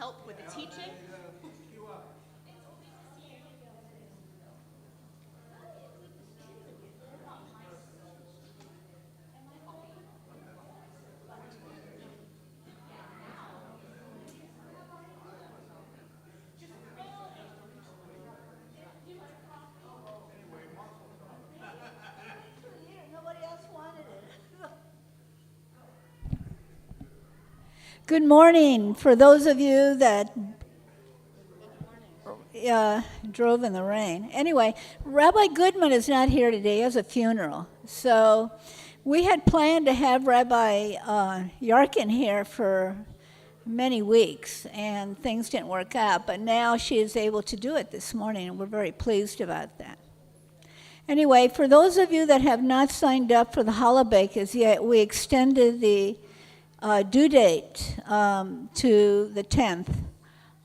help with the teaching. Good morning. For those of you that drove in the rain. Anyway, Rabbi Goodman is not here today. He has a funeral. So we had planned to have Rabbi Yarkin here for many weeks, and things didn't work out. But now she is able to do it this morning, and we're very pleased about that. Anyway, for those of you that have not signed up for the challah bake as yet, we extended the due date to the 10th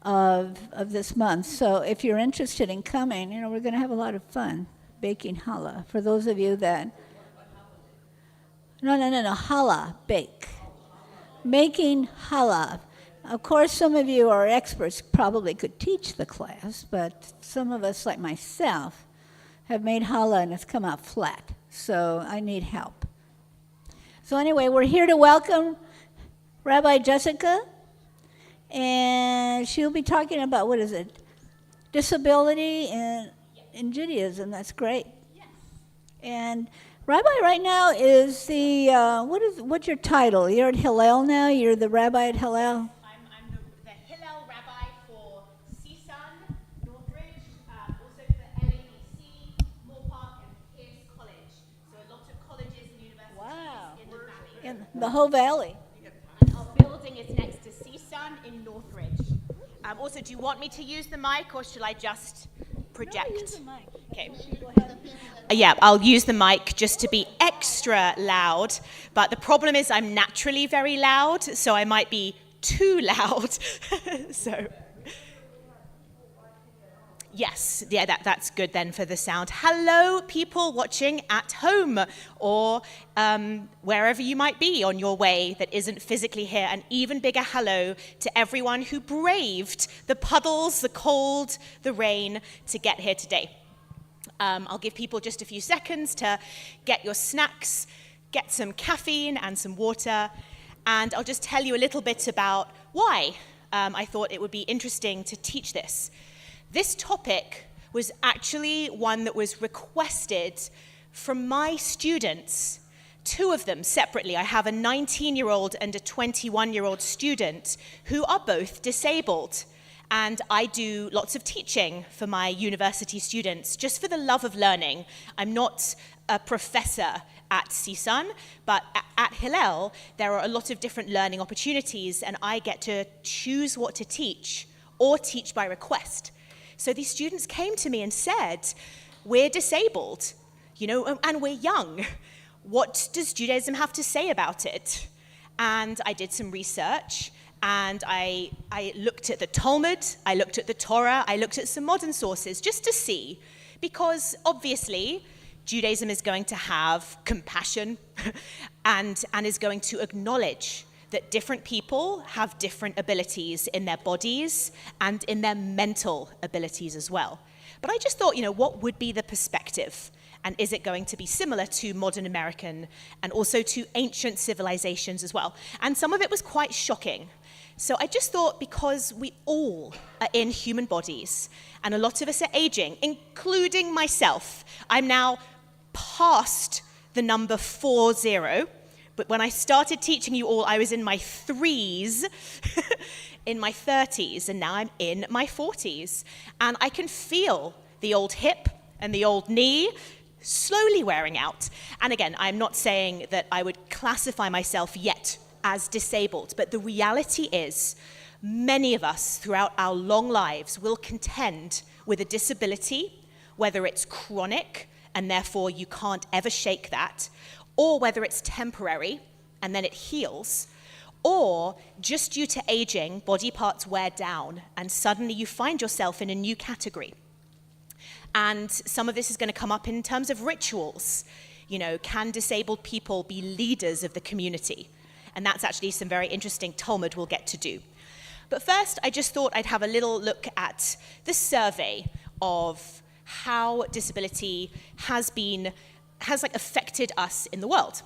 of this month. So if you're interested in coming, we're going to have a lot of fun baking challah. For those of you that... No, challah, bake. Making challah. Of course, some of you are experts, probably could teach the class, but some of us, like myself, have made challah and it's come out flat. So I need help. So anyway, we're here to welcome Rabbi Jessica, and she'll be talking about, disability in Judaism. That's great. Yes. And Rabbi right now is the, what's your title? You're at Hillel now? You're the rabbi at Hillel? I'm the Hillel rabbi for CSUN, Northridge, also for LABC, Moorpark, and Pierce College. So a lot of colleges and universities in the valley. In the whole valley. Our building is next to CSUN in Northridge. Also, do you want me to use the mic, or should I just project? No, use the mic. Okay. Go ahead. Yeah, I'll use the mic just to be extra loud, but the problem is I'm naturally very loud, so I might be too loud. So, yes, yeah, that's good then for the sound. Hello, people watching at home or wherever you might be on your way that isn't physically here. An even bigger hello to everyone who braved the puddles, the cold, the rain to get here today. I'll give people just a few seconds to get your snacks, get some caffeine and some water, and I'll just tell you a little bit about why I thought it would be interesting to teach this. This topic was actually one that was requested from my students, two of them separately. I have a 19-year-old and a 21-year-old student who are both disabled. And I do lots of teaching for my university students, just for the love of learning. I'm not a professor at CSUN, but at Hillel, there are a lot of different learning opportunities, and I get to choose what to teach or teach by request. So these students came to me and said, we're disabled, and we're young. What does Judaism have to say about it? And I did some research. And I looked at the Talmud, I looked at the Torah, I looked at some modern sources just to see, because obviously Judaism is going to have compassion and is going to acknowledge that different people have different abilities in their bodies and in their mental abilities as well. But I just thought, what would be the perspective? And is it going to be similar to modern American and also to ancient civilizations as well? And some of it was quite shocking. So I just thought, because we all are in human bodies, and a lot of us are aging, including myself. I'm now past the number 40, but when I started teaching you all, I was in my 3s, in my 30s, and now I'm in my 40s. And I can feel the old hip and the old knee slowly wearing out. And again, I'm not saying that I would classify myself yet as disabled, but the reality is many of us throughout our long lives will contend with a disability, whether it's chronic and therefore you can't ever shake that, or whether it's temporary and then it heals, or just due to aging, body parts wear down and suddenly you find yourself in a new category. And some of this is going to come up in terms of rituals. Can disabled people be leaders of the community? And that's actually some very interesting Talmud we'll get to do. But first, I just thought I'd have a little look at the survey of how disability has affected us in the world.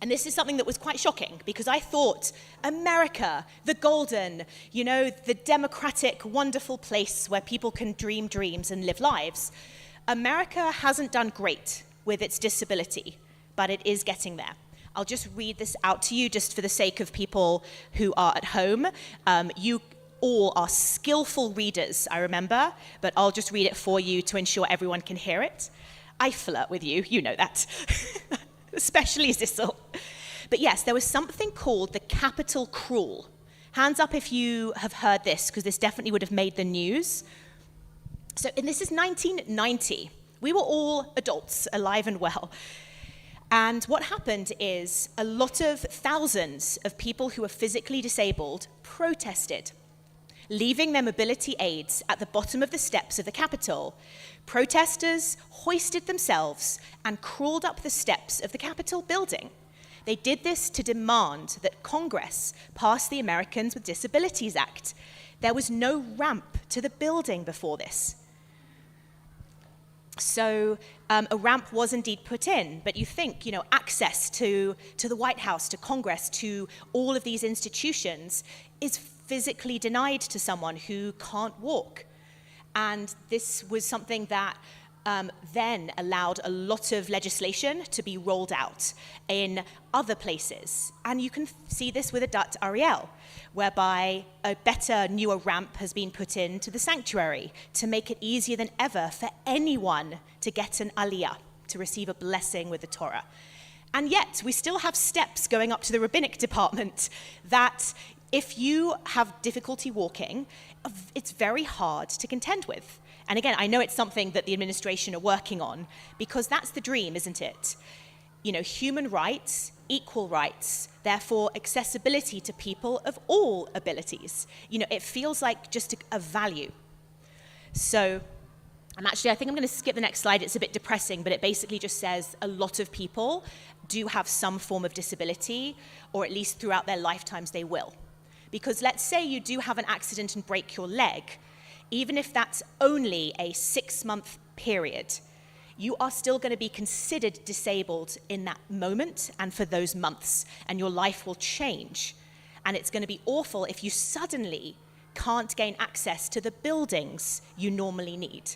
And this is something that was quite shocking, because I thought America, the golden, the democratic, wonderful place where people can dream dreams and live lives. America hasn't done great with its disability, but it is getting there. I'll just read this out to you just for the sake of people who are at home. You all are skillful readers, I remember, but I'll just read it for you to ensure everyone can hear it. I flirt with you, you know that, especially Zissel. But yes, there was something called the Capitol Crawl. Hands up if you have heard this, because this definitely would have made the news. And this is 1990. We were all adults, alive and well. And what happened is a lot of thousands of people who were physically disabled protested, leaving their mobility aids at the bottom of the steps of the Capitol. Protesters hoisted themselves and crawled up the steps of the Capitol building. They did this to demand that Congress pass the Americans with Disabilities Act. There was no ramp to the building before this. So a ramp was indeed put in, but you think, access to the White House, to Congress, to all of these institutions is physically denied to someone who can't walk. And this was something that then allowed a lot of legislation to be rolled out in other places. And you can see this with Adat Ariel, whereby a better, newer ramp has been put into the sanctuary to make it easier than ever for anyone to get an aliyah, to receive a blessing with the Torah. And yet, we still have steps going up to the rabbinic department that if you have difficulty walking, it's very hard to contend with. And again, I know it's something that the administration are working on, because that's the dream, isn't it? Human rights, equal rights, therefore accessibility to people of all abilities. It feels like just a value. So I think I'm going to skip the next slide. It's a bit depressing, but it basically just says a lot of people do have some form of disability, or at least throughout their lifetimes they will. Because let's say you do have an accident and break your leg, even if that's only a 6-month period, you are still going to be considered disabled in that moment and for those months, and your life will change. And it's going to be awful if you suddenly can't gain access to the buildings you normally need.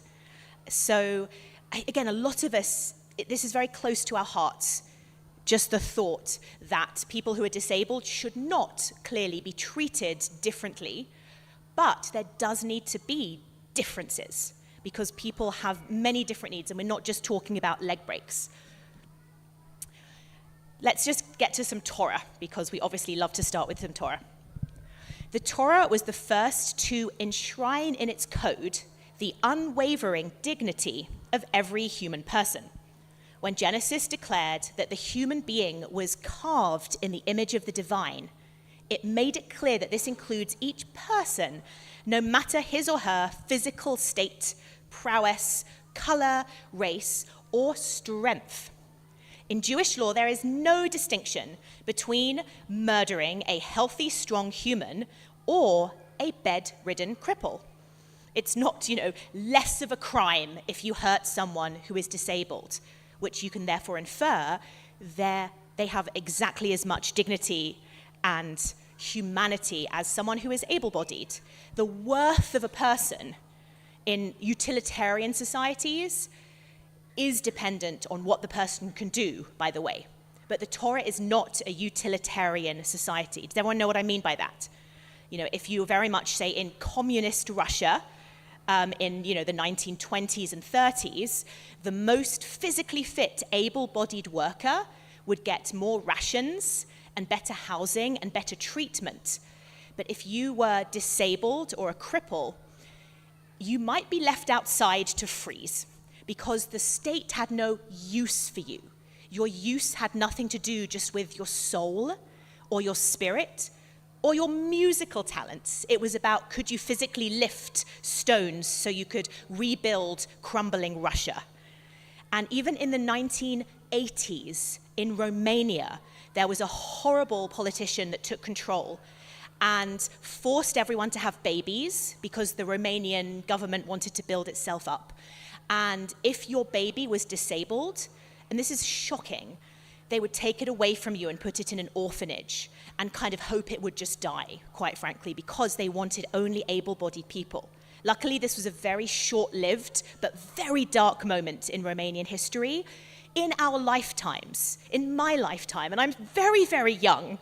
So, again, a lot of us, this is very close to our hearts, just the thought that people who are disabled should not clearly be treated differently, but there does need to be differences, because people have many different needs, and we're not just talking about leg breaks. Let's just get to some Torah, because we obviously love to start with some Torah. The Torah was the first to enshrine in its code the unwavering dignity of every human person. When Genesis declared that the human being was carved in the image of the divine, it made it clear that this includes each person, no matter his or her physical state, prowess, color, race, or strength. In Jewish law, there is no distinction between murdering a healthy, strong human or a bedridden cripple. It's not, less of a crime if you hurt someone who is disabled, which you can therefore infer they have exactly as much dignity and humanity as someone who is able-bodied. The worth of a person in utilitarian societies is dependent on what the person can do, by the way. But the Torah is not a utilitarian society. Does everyone know what I mean by that? If you very much say in communist Russia, in the 1920s and 30s, the most physically fit, able-bodied worker would get more rations and better housing and better treatment. But if you were disabled or a cripple, you might be left outside to freeze, because the state had no use for you. Your use had nothing to do just with your soul or your spirit or your musical talents. It was about, could you physically lift stones so you could rebuild crumbling Russia? And even in the 1980s in Romania, there was a horrible politician that took control, and forced everyone to have babies because the Romanian government wanted to build itself up. And if your baby was disabled, and this is shocking, they would take it away from you and put it in an orphanage and kind of hope it would just die, quite frankly, because they wanted only able-bodied people. Luckily, this was a very short-lived but very dark moment in Romanian history, in our lifetimes, in my lifetime, and I'm very, very young.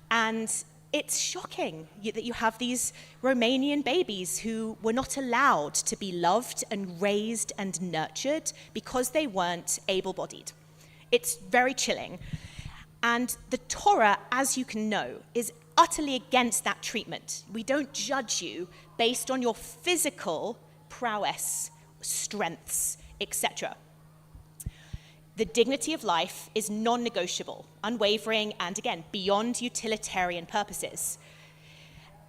And it's shocking that you have these Romanian babies who were not allowed to be loved and raised and nurtured because they weren't able-bodied. It's very chilling. And the Torah, as you can know, is utterly against that treatment. We don't judge you based on your physical prowess, strengths, etc. The dignity of life is non-negotiable, unwavering, and again, beyond utilitarian purposes.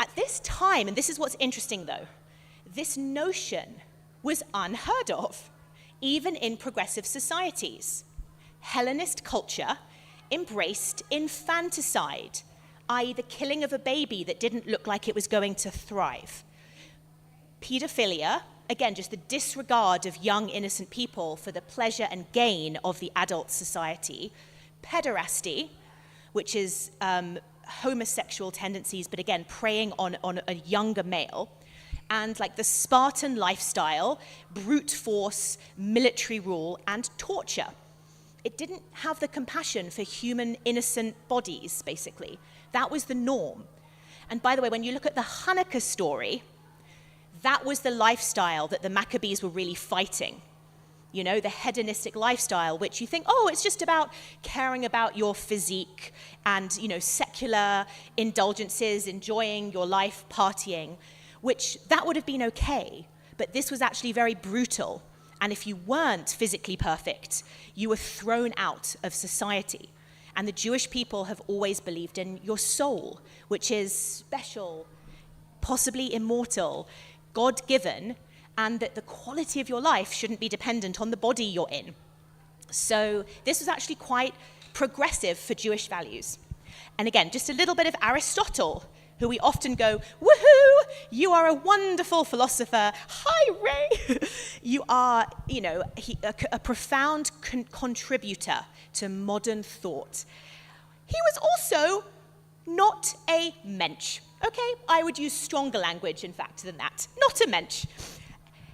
At this time, and this is what's interesting though, this notion was unheard of, even in progressive societies. Hellenist culture embraced infanticide, i.e. the killing of a baby that didn't look like it was going to thrive. Pedophilia, again, just the disregard of young, innocent people for the pleasure and gain of the adult society. Pederasty, which is homosexual tendencies, but again, preying on a younger male. And like the Spartan lifestyle, brute force, military rule, and torture. It didn't have the compassion for human, innocent bodies, basically. That was the norm. And by the way, when you look at the Hanukkah story, that was the lifestyle that the Maccabees were really fighting. You know, the hedonistic lifestyle, which you think, oh, it's just about caring about your physique and, you know, secular indulgences, enjoying your life, partying, which that would have been okay. But this was actually very brutal. And if you weren't physically perfect, you were thrown out of society. And the Jewish people have always believed in your soul, which is special, possibly immortal, God-given, and that the quality of your life shouldn't be dependent on the body you're in. So this was actually quite progressive for Jewish values. And again, just a little bit of Aristotle, who we often go, woohoo, you are a wonderful philosopher. Hi, Ray. You are, you know, a profound contributor to modern thought. He was also not a mensch. Okay, I would use stronger language, in fact, than that. Not a mensch.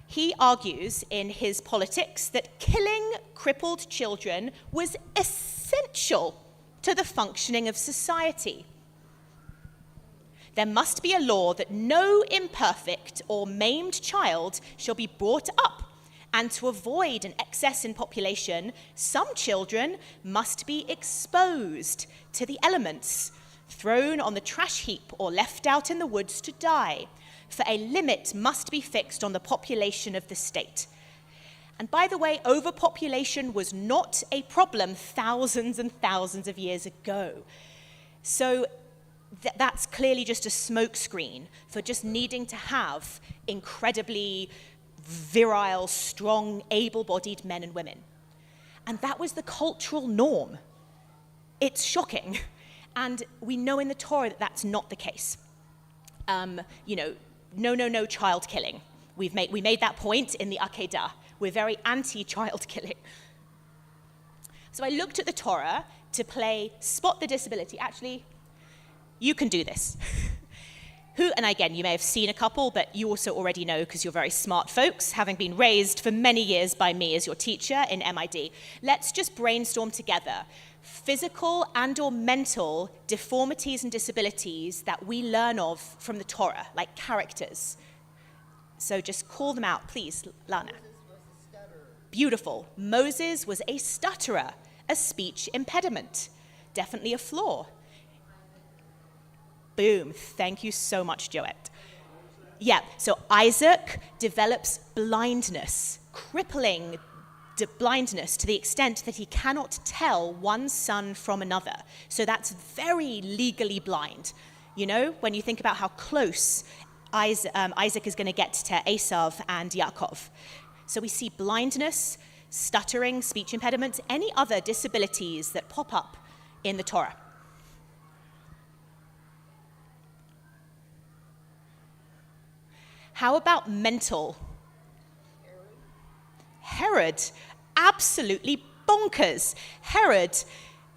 He argues in his Politics that killing crippled children was essential to the functioning of society. There must be a law that no imperfect or maimed child shall be brought up, and to avoid an excess in population, some children must be exposed to the elements, thrown on the trash heap or left out in the woods to die, for a limit must be fixed on the population of the state. And by the way, overpopulation was not a problem thousands and thousands of years ago. So that's clearly just a smokescreen for just needing to have incredibly virile, strong, able-bodied men and women. And that was the cultural norm. It's shocking. And we know in the Torah that that's not the case. You know, no child killing. We made that point in the Akedah. We're very anti-child killing. So I looked at the Torah to play Spot the Disability. Actually, you can do this. And again, you may have seen a couple, but you also already know because you're very smart folks, having been raised for many years by me as your teacher in MID. Let's just brainstorm together. Physical and or mental deformities and disabilities that we learn of from the Torah, like characters. So just call them out, please, Lana. Beautiful. Moses was a stutterer, a speech impediment. Definitely a flaw. Boom. Thank you so much, Joette. Yeah, so Isaac develops blindness, crippling blindness to the extent that he cannot tell one son from another. So that's very legally blind. You know, when you think about how close Isaac is going to get to Esav and Yaakov. So we see blindness, stuttering, speech impediments, any other disabilities that pop up in the Torah. How about mental? Herod, absolutely bonkers. Herod,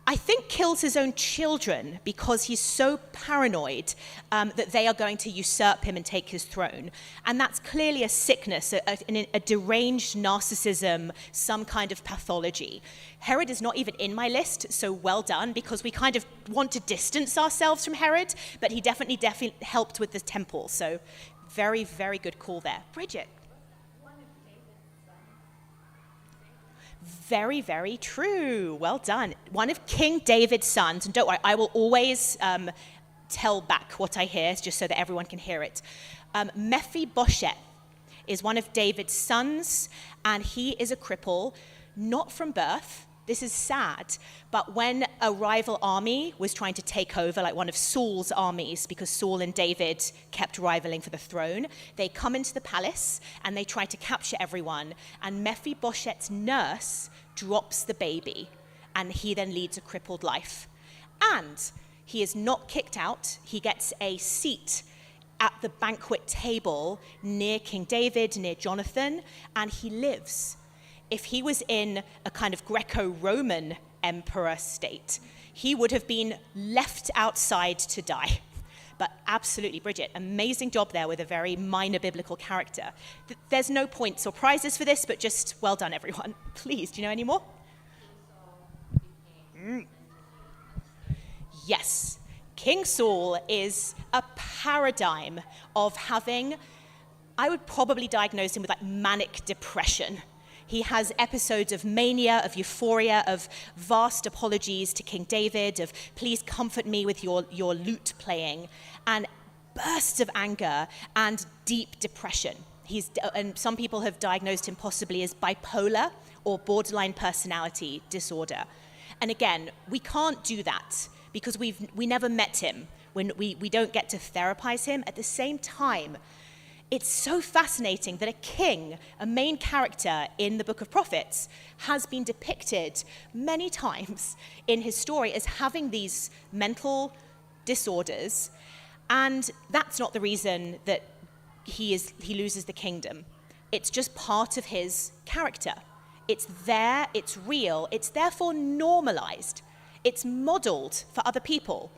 I think, kills his own children because he's so paranoid that they are going to usurp him and take his throne. And that's clearly a sickness, a deranged narcissism, some kind of pathology. Herod is not even in my list, so well done, because we kind of want to distance ourselves from Herod, but he definitely helped with the temple. So very, very good call there. Bridget. Very, very true. Well done. One of King David's sons, and don't worry, I will always tell back what I hear just so that everyone can hear it. Mephibosheth is one of David's sons, and he is a cripple, not from birth. This is sad, but when a rival army was trying to take over, like one of Saul's armies, because Saul and David kept rivaling for the throne, they come into the palace and they try to capture everyone, and Mephibosheth's nurse drops the baby, and he then leads a crippled life. And he is not kicked out. He gets a seat at the banquet table near King David, near Jonathan, and he lives. If he was in a kind of Greco-Roman emperor state, he would have been left outside to die. But absolutely, Bridget, amazing job there with a very minor biblical character. There's no points or prizes for this, but just well done, everyone. Please, do you know any more? Yes, King Saul is a paradigm of having, I would probably diagnose him with like manic depression. He has episodes of mania, of euphoria, of vast apologies to King David, of please comfort me with your lute playing, and bursts of anger and deep depression. And some people have diagnosed him possibly as bipolar or borderline personality disorder. And again, we can't do that because we never met him. When we don't get to therapize him. At the same time, it's so fascinating that a king, a main character in the Book of Prophets, has been depicted many times in his story as having these mental disorders, and that's not the reason that he loses the kingdom. It's just part of his character. It's there, it's real, it's therefore normalized. It's modeled for other people.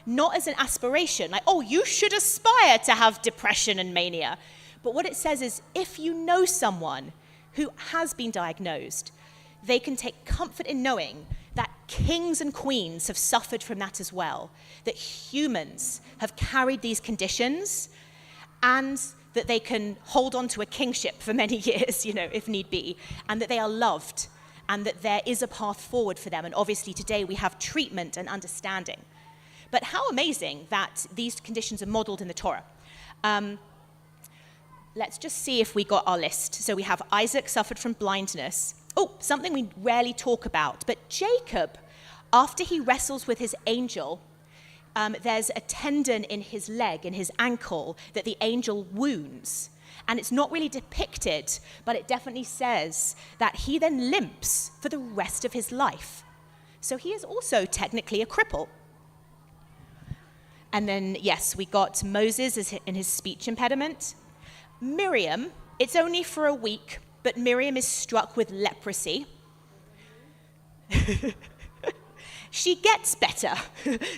Not as an aspiration, like, oh, you should aspire to have depression and mania. But what it says is, if you know someone who has been diagnosed, they can take comfort in knowing that kings and queens have suffered from that as well, that humans have carried these conditions, and that they can hold on to a kingship for many years, if need be, and that they are loved, and that there is a path forward for them. And obviously today we have treatment and understanding. But how amazing that these conditions are modeled in the Torah. Let's just see if we got our list. So we have Isaac suffered from blindness. Oh, something we rarely talk about. But Jacob, after he wrestles with his angel, there's a tendon in his leg, in his ankle, that the angel wounds. And it's not really depicted, but it definitely says that he then limps for the rest of his life. So he is also technically a cripple. And then, yes, we got Moses in his speech impediment. Miriam, it's only for a week, but Miriam is struck with leprosy. She gets better.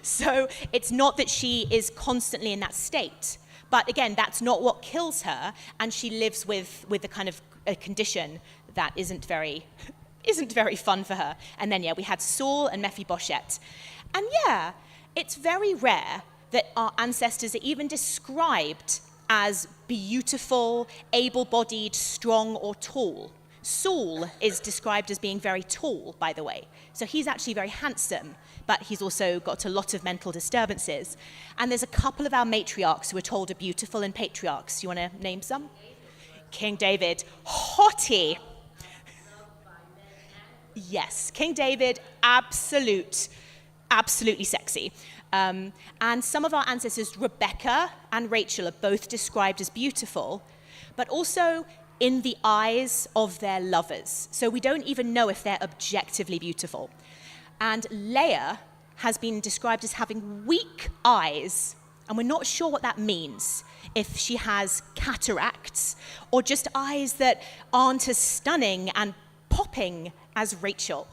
So it's not that she is constantly in that state. But again, that's not what kills her, and she lives with a kind of a condition that isn't very fun for her. And then, we had Saul and Mephibosheth. And it's very rare that our ancestors are even described as beautiful, able-bodied, strong, or tall. Saul is described as being very tall, by the way. So he's actually very handsome, but he's also got a lot of mental disturbances. And there's a couple of our matriarchs who are told are beautiful and patriarchs. You want to name some? King David, hottie. Yes, King David, absolutely sexy. And some of our ancestors, Rebecca and Rachel, are both described as beautiful, but also in the eyes of their lovers. So we don't even know if they're objectively beautiful. And Leah has been described as having weak eyes And we're not sure what that means, if she has cataracts or just eyes that aren't as stunning and popping as Rachel.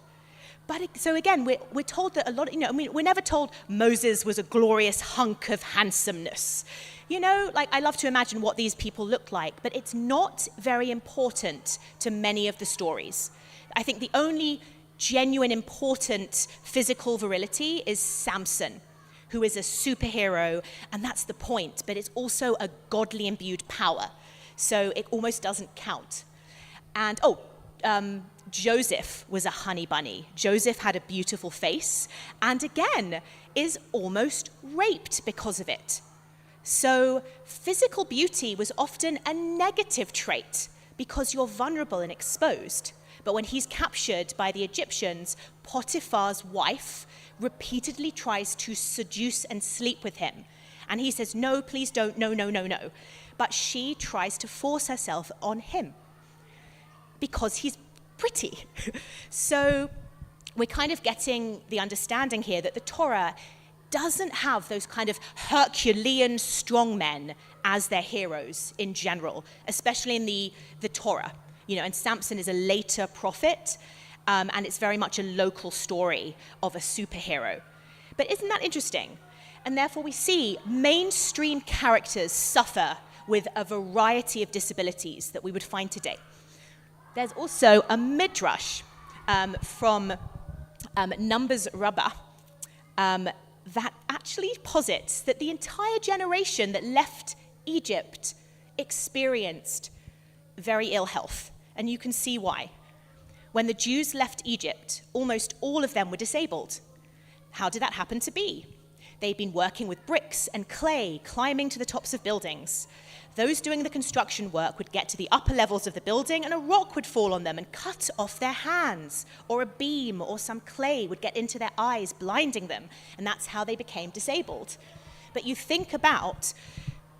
But so again, we're told that a lot, we're never told Moses was a glorious hunk of handsomeness. I love to imagine what these people look like, but it's not very important to many of the stories. I think the only genuine important physical virility is Samson, who is a superhero, and that's the point, but it's also a godly imbued power. So it almost doesn't count. And Joseph was a honey bunny. Joseph had a beautiful face, and again, is almost raped because of it. So physical beauty was often a negative trait because you're vulnerable and exposed. But when he's captured by the Egyptians, Potiphar's wife repeatedly tries to seduce and sleep with him. And he says, no, please don't, no. But she tries to force herself on him because he's pretty. So we're kind of getting the understanding here that the Torah doesn't have those kind of Herculean strongmen as their heroes in general, especially in the Torah. And Samson is a later prophet, and it's very much a local story of a superhero. But isn't that interesting? And therefore we see mainstream characters suffer with a variety of disabilities that we would find today. There's also a midrash from Numbers Rabbah that actually posits that the entire generation that left Egypt experienced very ill health. And you can see why. When the Jews left Egypt, almost all of them were disabled. How did that happen to be? They'd been working with bricks and clay, climbing to the tops of buildings. Those doing the construction work would get to the upper levels of the building and a rock would fall on them and cut off their hands, or a beam or some clay would get into their eyes, blinding them, and that's how they became disabled. But you think about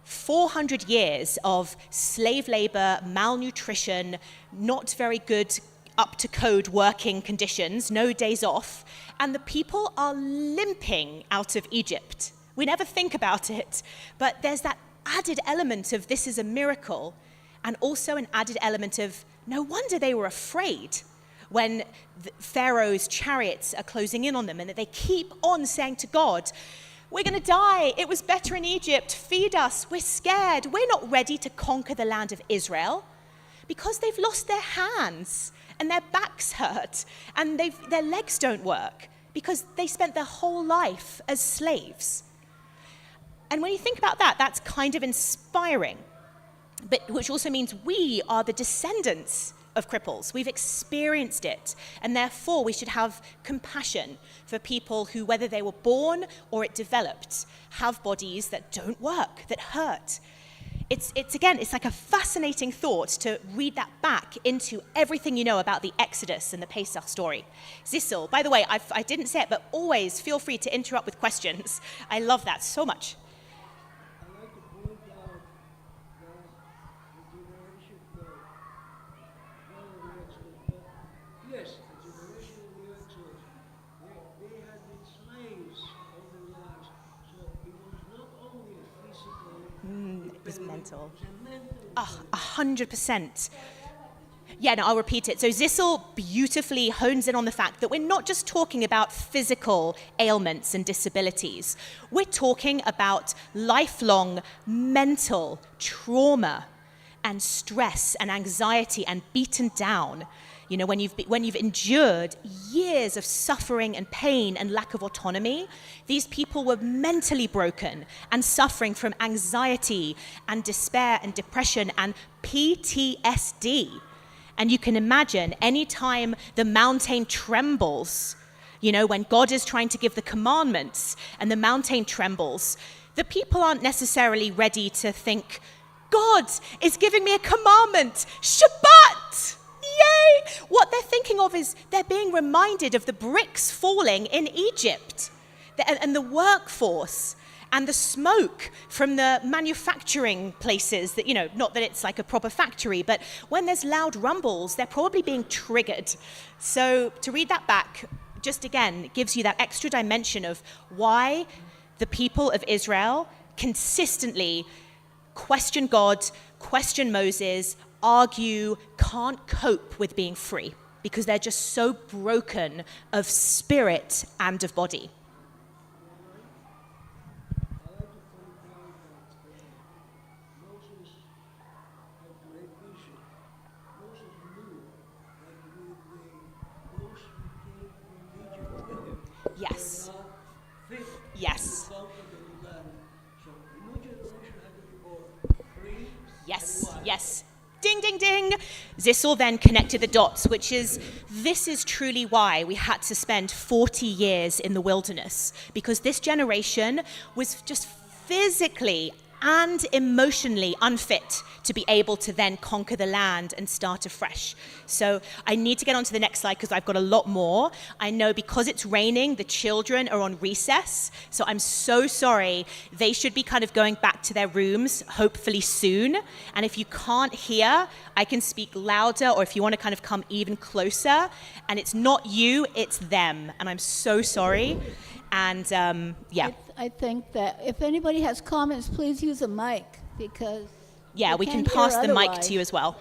400 years of slave labor, malnutrition, not very good up-to-code working conditions, no days off, and the people are limping out of Egypt. We never think about it, but there's that added element of this is a miracle, and also an added element of no wonder they were afraid when Pharaoh's chariots are closing in on them, and that they keep on saying to God, we're going to die. It was better in Egypt. Feed us. We're scared. We're not ready to conquer the land of Israel because they've lost their hands and their backs hurt and their legs don't work because they spent their whole life as slaves. And when you think about that, that's kind of inspiring, but which also means we are the descendants of cripples. We've experienced it, and therefore we should have compassion for people who, whether they were born or it developed, have bodies that don't work, that hurt. It's like a fascinating thought to read that back into everything you know about the Exodus and the Pesach story. Zissel, by the way, I didn't say it, but always feel free to interrupt with questions. I love that so much. It was mental. 100%. Yeah, no, I'll repeat it. So Zissel beautifully hones in on the fact that we're not just talking about physical ailments and disabilities. We're talking about lifelong mental trauma and stress and anxiety and beaten down. You know, when you've endured years of suffering and pain and lack of autonomy, these people were mentally broken and suffering from anxiety and despair and depression and PTSD. And you can imagine any time the mountain trembles, you know, when God is trying to give the commandments and the mountain trembles, the people aren't necessarily ready to think, God is giving me a commandment, Shabbat! Yay! What they're thinking of is they're being reminded of the bricks falling in Egypt and the workforce and the smoke from the manufacturing places that, you know, not that it's like a proper factory, but when there's loud rumbles, they're probably being triggered. So to read that back, just again, gives you that extra dimension of why the people of Israel consistently question God, question Moses, argue, can't cope with being free because they're just so broken of spirit and of body. Yes. Yes. Yes, yes. Ding, ding, ding. Zissel then connected the dots, this is truly why we had to spend 40 years in the wilderness, because this generation was just physically and emotionally unfit to be able to then conquer the land and start afresh. So I need to get on to the next slide because I've got a lot more. I know because it's raining, the children are on recess. So I'm so sorry. They should be kind of going back to their rooms, hopefully soon. And if you can't hear, I can speak louder, or if you want to kind of come even closer. And it's not you, it's them. And I'm so sorry. And yeah. I think that if anybody has comments, please use a mic because we can pass the mic to you as well.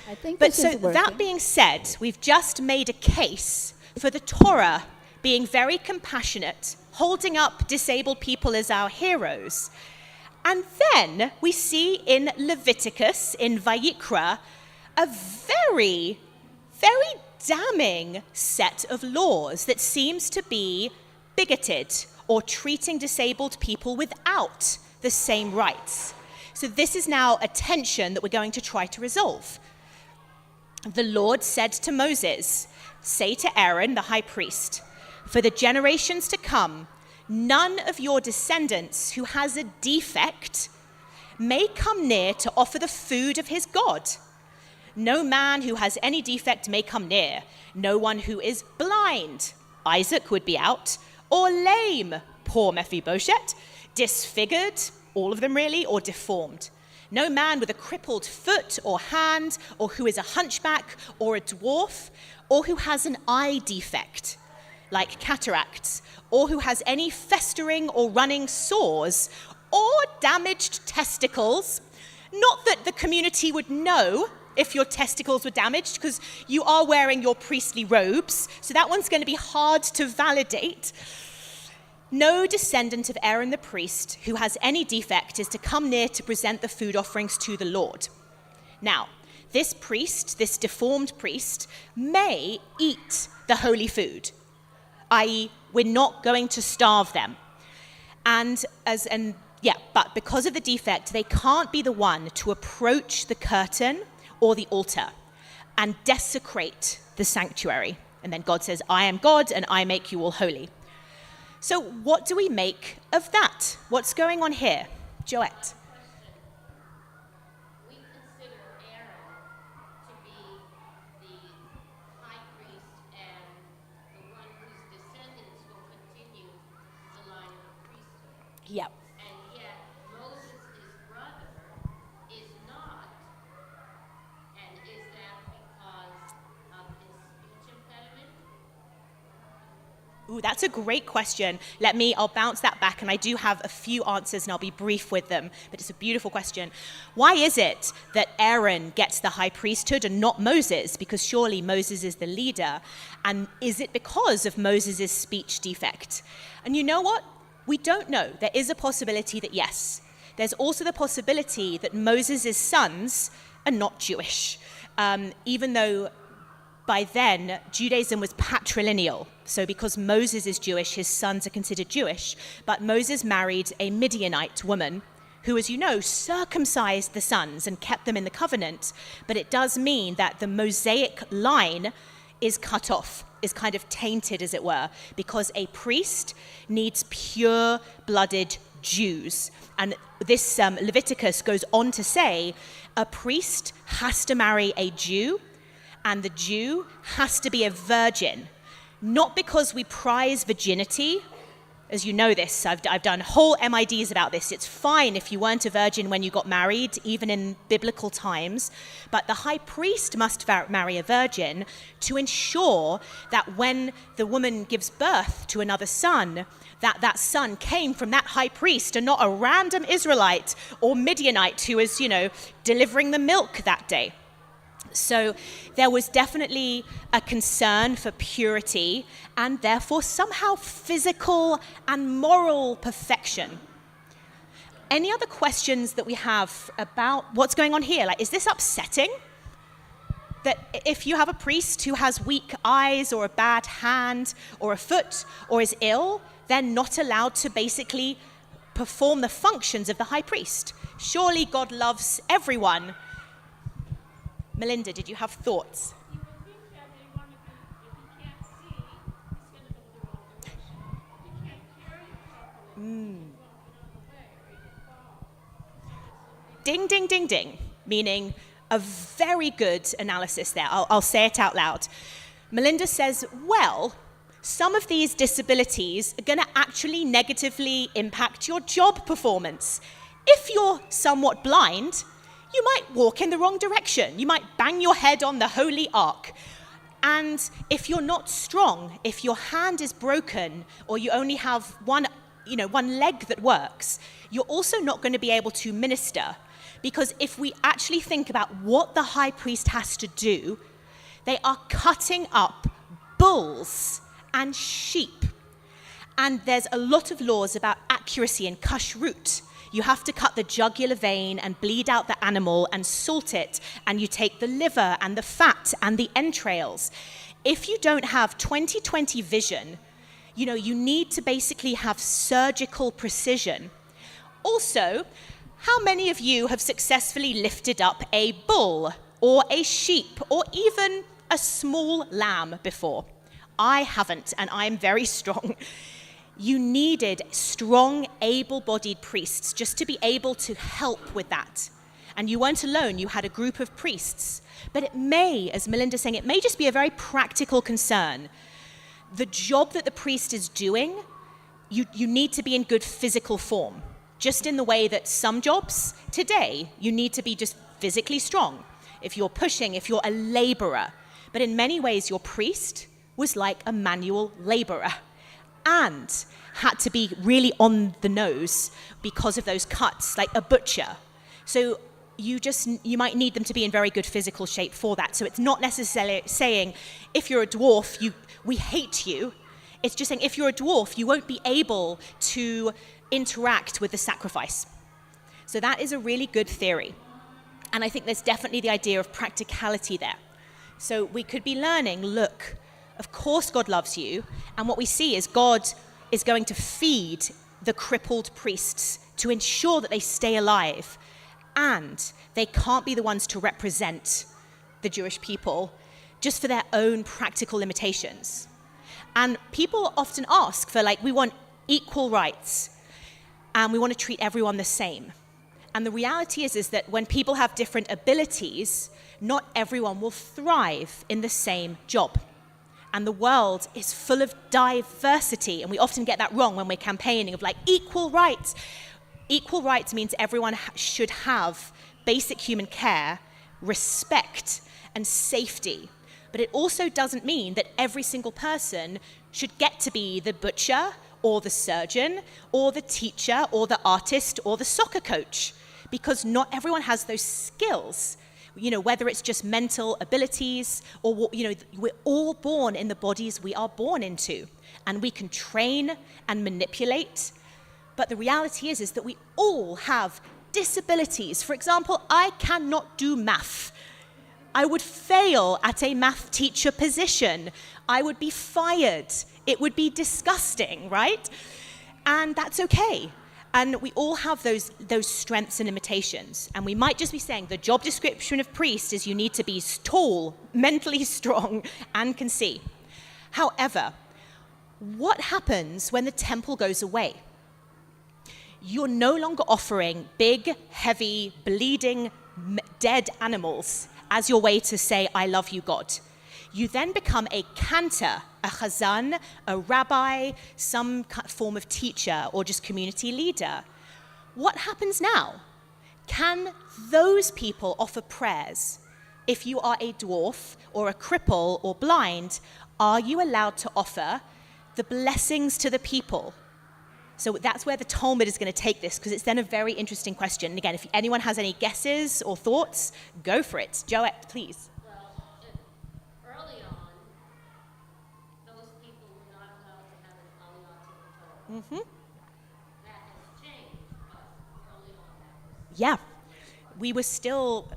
I think But this so is working. that being said, we've just made a case for the Torah being very compassionate, holding up disabled people as our heroes. And then we see in Leviticus, in Vayikra, a very, very damning set of laws that seems to be bigoted or treating disabled people without the same rights. So this is now a tension that we're going to try to resolve. The Lord said to Moses, "Say to Aaron, the high priest, for the generations to come, none of your descendants who has a defect may come near to offer the food of his God. No man who has any defect may come near. No one who is blind," Isaac would be out, "or lame," poor Mephibosheth, "disfigured," all of them really, or deformed. No man with a crippled foot or hand, or who is a hunchback or a dwarf, or who has an eye defect, like cataracts, or who has any festering or running sores, or damaged testicles. Not that the community would know if your testicles were damaged, because you are wearing your priestly robes, so that one's going to be hard to validate. No descendant of Aaron the priest who has any defect is to come near to present the food offerings to the Lord. Now, this priest, this deformed priest, may eat the holy food, i.e., we're not going to starve them. But because of the defect, they can't be the one to approach the curtain or the altar and desecrate the sanctuary. And then God says, "I am God and I make you all holy." So what do we make of that? What's going on here? Joette. We consider Aaron to be the high priest and the one whose descendants will continue the line of the priesthood. Yep. And yet Moses, his brother, is not. And is that because of his speech impediment? Ooh, that's a great question. I'll bounce that back, and I do have a few answers, and I'll be brief with them, but it's a beautiful question. Why is it that Aaron gets the high priesthood and not Moses? Because surely Moses is the leader. And is it because of Moses' speech defect? And you know what? We don't know. There is a possibility that yes. There's also the possibility that Moses' sons are not Jewish, even though by then, Judaism was patrilineal. So because Moses is Jewish, his sons are considered Jewish. But Moses married a Midianite woman who, as you know, circumcised the sons and kept them in the covenant. But it does mean that the Mosaic line is cut off, is kind of tainted, as it were, because a priest needs pure-blooded Jews. And this Leviticus goes on to say a priest has to marry a Jew, and the Jew has to be a virgin, not because we prize virginity, as you know this, I've done whole MIDs about this. It's fine if you weren't a virgin when you got married, even in biblical times. But the high priest must marry a virgin to ensure that when the woman gives birth to another son, that son came from that high priest and not a random Israelite or Midianite who was, delivering the milk that day. So there was definitely a concern for purity and therefore somehow physical and moral perfection. Any other questions that we have about what's going on here? Like, is this upsetting? That if you have a priest who has weak eyes or a bad hand or a foot or is ill, they're not allowed to basically perform the functions of the high priest. Surely God loves everyone. Melinda, did you have thoughts? You would think that they want to be, if he can't see, he's going to go the wrong direction. He can't carry it properly. He won't get on the way, or he can fall. Ding, ding, ding, ding, meaning a very good analysis there. I'll say it out loud. Melinda says, well, some of these disabilities are going to actually negatively impact your job performance. If you're somewhat blind, you might walk in the wrong direction. You might bang your head on the holy ark. And if you're not strong, if your hand is broken, or you only have one leg that works, you're also not going to be able to minister. Because if we actually think about what the high priest has to do, they are cutting up bulls and sheep. And there's a lot of laws about accuracy and kashrut. You have to cut the jugular vein and bleed out the animal and salt it, and you take the liver and the fat and the entrails. If you don't have 20/20 vision, you need to basically have surgical precision. Also, how many of you have successfully lifted up a bull or a sheep or even a small lamb before? I haven't, and I'm very strong. You needed strong, able-bodied priests just to be able to help with that. And you weren't alone, you had a group of priests. But it may, as Melinda's saying, it may just be a very practical concern. The job that the priest is doing, you need to be in good physical form. Just in the way that some jobs today, you need to be just physically strong. If you're pushing, if you're a laborer. But in many ways, your priest was like a manual laborer. And had to be really on the nose because of those cuts, like a butcher. So you might need them to be in very good physical shape for that. So it's not necessarily saying, if you're a dwarf, we hate you. It's just saying, if you're a dwarf, you won't be able to interact with the sacrifice. So that is a really good theory. And I think there's definitely the idea of practicality there. So we could be learning, look, of course God loves you, and what we see is God is going to feed the crippled priests to ensure that they stay alive, and they can't be the ones to represent the Jewish people just for their own practical limitations. And people often ask for, we want equal rights, and we want to treat everyone the same. And the reality is that when people have different abilities, not everyone will thrive in the same job. And the world is full of diversity, and we often get that wrong when we're campaigning of equal rights. Equal rights means everyone should have basic human care, respect, and safety. But it also doesn't mean that every single person should get to be the butcher or the surgeon or the teacher or the artist or the soccer coach, because not everyone has those skills. Whether it's just mental abilities or, we're all born in the bodies we are born into, and we can train and manipulate. But the reality is that we all have disabilities. For example, I cannot do math. I would fail at a math teacher position. I would be fired. It would be disgusting, right? And that's okay. And we all have those strengths and limitations. And we might just be saying the job description of priest is you need to be tall, mentally strong, and can see. However, what happens when the temple goes away? You're no longer offering big, heavy, bleeding, dead animals as your way to say, I love you, God. You then become a cantor, a chazan, a rabbi, some form of teacher, or just community leader. What happens now? Can those people offer prayers? If you are a dwarf or a cripple or blind, are you allowed to offer the blessings to the people? So that's where the Talmud is going to take this, because it's then a very interesting question. And again, if anyone has any guesses or thoughts, go for it. Joette, please. Well, early on, those people were not allowed to have an aliyah to the Torah. Mm-hmm. That has changed, but early on that was. Yeah, we were still,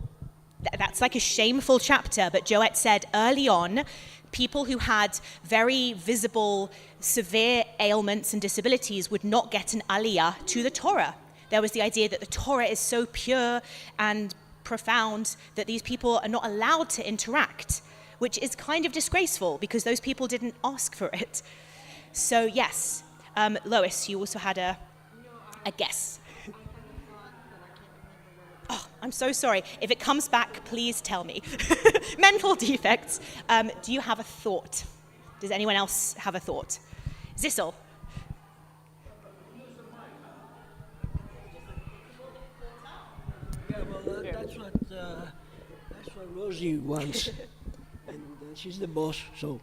that's like a shameful chapter, but Joette said early on, people who had very visible, severe ailments and disabilities would not get an aliyah to the Torah. There was the idea that the Torah is so pure and profound that these people are not allowed to interact, which is kind of disgraceful because those people didn't ask for it. So yes, Lois, you also had a guess. Oh, I'm so sorry. If it comes back, please tell me. Mental defects. Do you have a thought? Does anyone else have a thought? Zissel. Yeah, well, that's what Rosie wants, and she's the boss. So,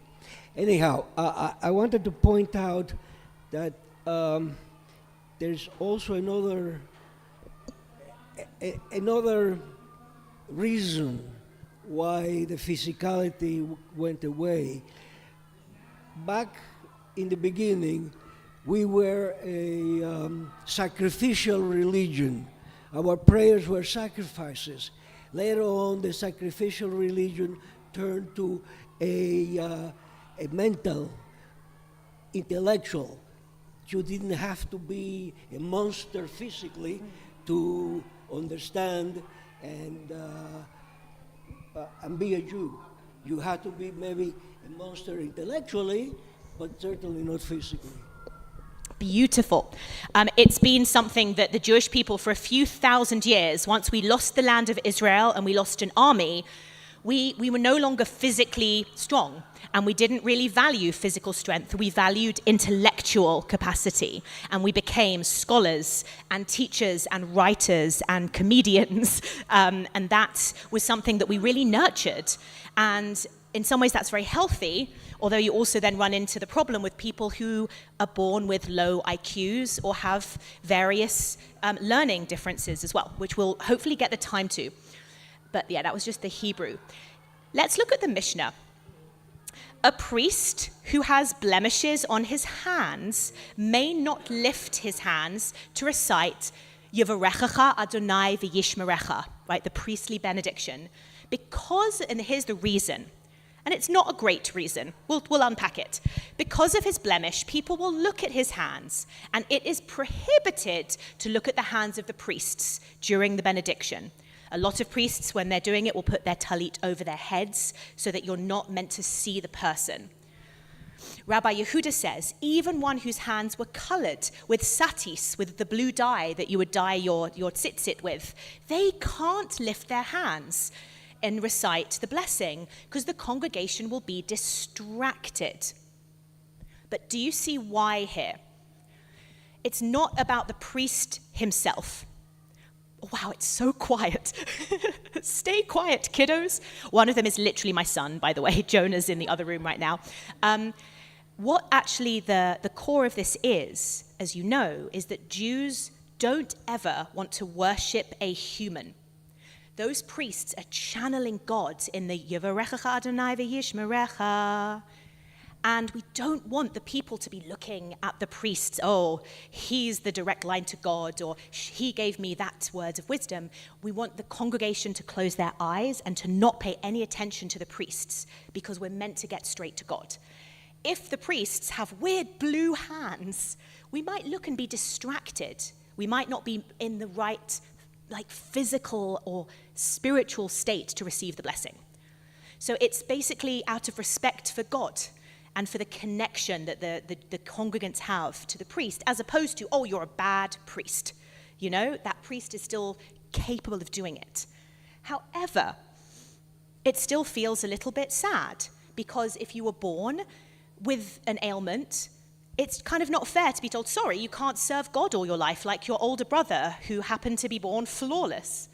anyhow, I wanted to point out that there's also another reason why the physicality went away. Back in the beginning, we were a sacrificial religion. Our prayers were sacrifices. Later on, the sacrificial religion turned to a mental, intellectual. You didn't have to be a monster physically to understand and be a Jew. You had to be maybe a monster intellectually, but certainly not physically. Beautiful. It's been something that the Jewish people for a few thousand years, once we lost the land of Israel and we lost an army, we were no longer physically strong, and we didn't really value physical strength. We valued intellectual capacity, and we became scholars and teachers and writers and comedians, and that was something that we really nurtured. And in some ways that's very healthy, although you also then run into the problem with people who are born with low IQs or have various learning differences as well, which we'll hopefully get the time to. But yeah, that was just the Hebrew. Let's look at the Mishnah. A priest who has blemishes on his hands may not lift his hands to recite Yivarechecha Adonai v'yishmerecha, right, the priestly benediction, because, and here's the reason, and it's not a great reason, we'll unpack it. Because of his blemish, people will look at his hands, and it is prohibited to look at the hands of the priests during the benediction. A lot of priests, when they're doing it, will put their talit over their heads so that you're not meant to see the person. Rabbi Yehuda says, even one whose hands were colored with satis, with the blue dye that you would dye your tzitzit with, they can't lift their hands and recite the blessing because the congregation will be distracted. But do you see why here? It's not about the priest himself. Wow, it's so quiet. Stay quiet, kiddos. One of them is literally my son, by the way. Jonah's in the other room right now. What actually the core of this is, as you know, is that Jews don't ever want to worship a human. Those priests are channeling God in the Yivarechecha Adonai v'yishmerecha. And we don't want the people to be looking at the priests, oh, he's the direct line to God, or he gave me that word of wisdom. We want the congregation to close their eyes and to not pay any attention to the priests because we're meant to get straight to God. If the priests have weird blue hands, we might look and be distracted. We might not be in the right physical or spiritual state to receive the blessing. So it's basically out of respect for God and for the connection that the congregants have to the priest, as opposed to, oh, you're a bad priest. You know, that priest is still capable of doing it. However, it still feels a little bit sad because if you were born with an ailment, it's kind of not fair to be told, sorry, you can't serve God all your life like your older brother who happened to be born flawless.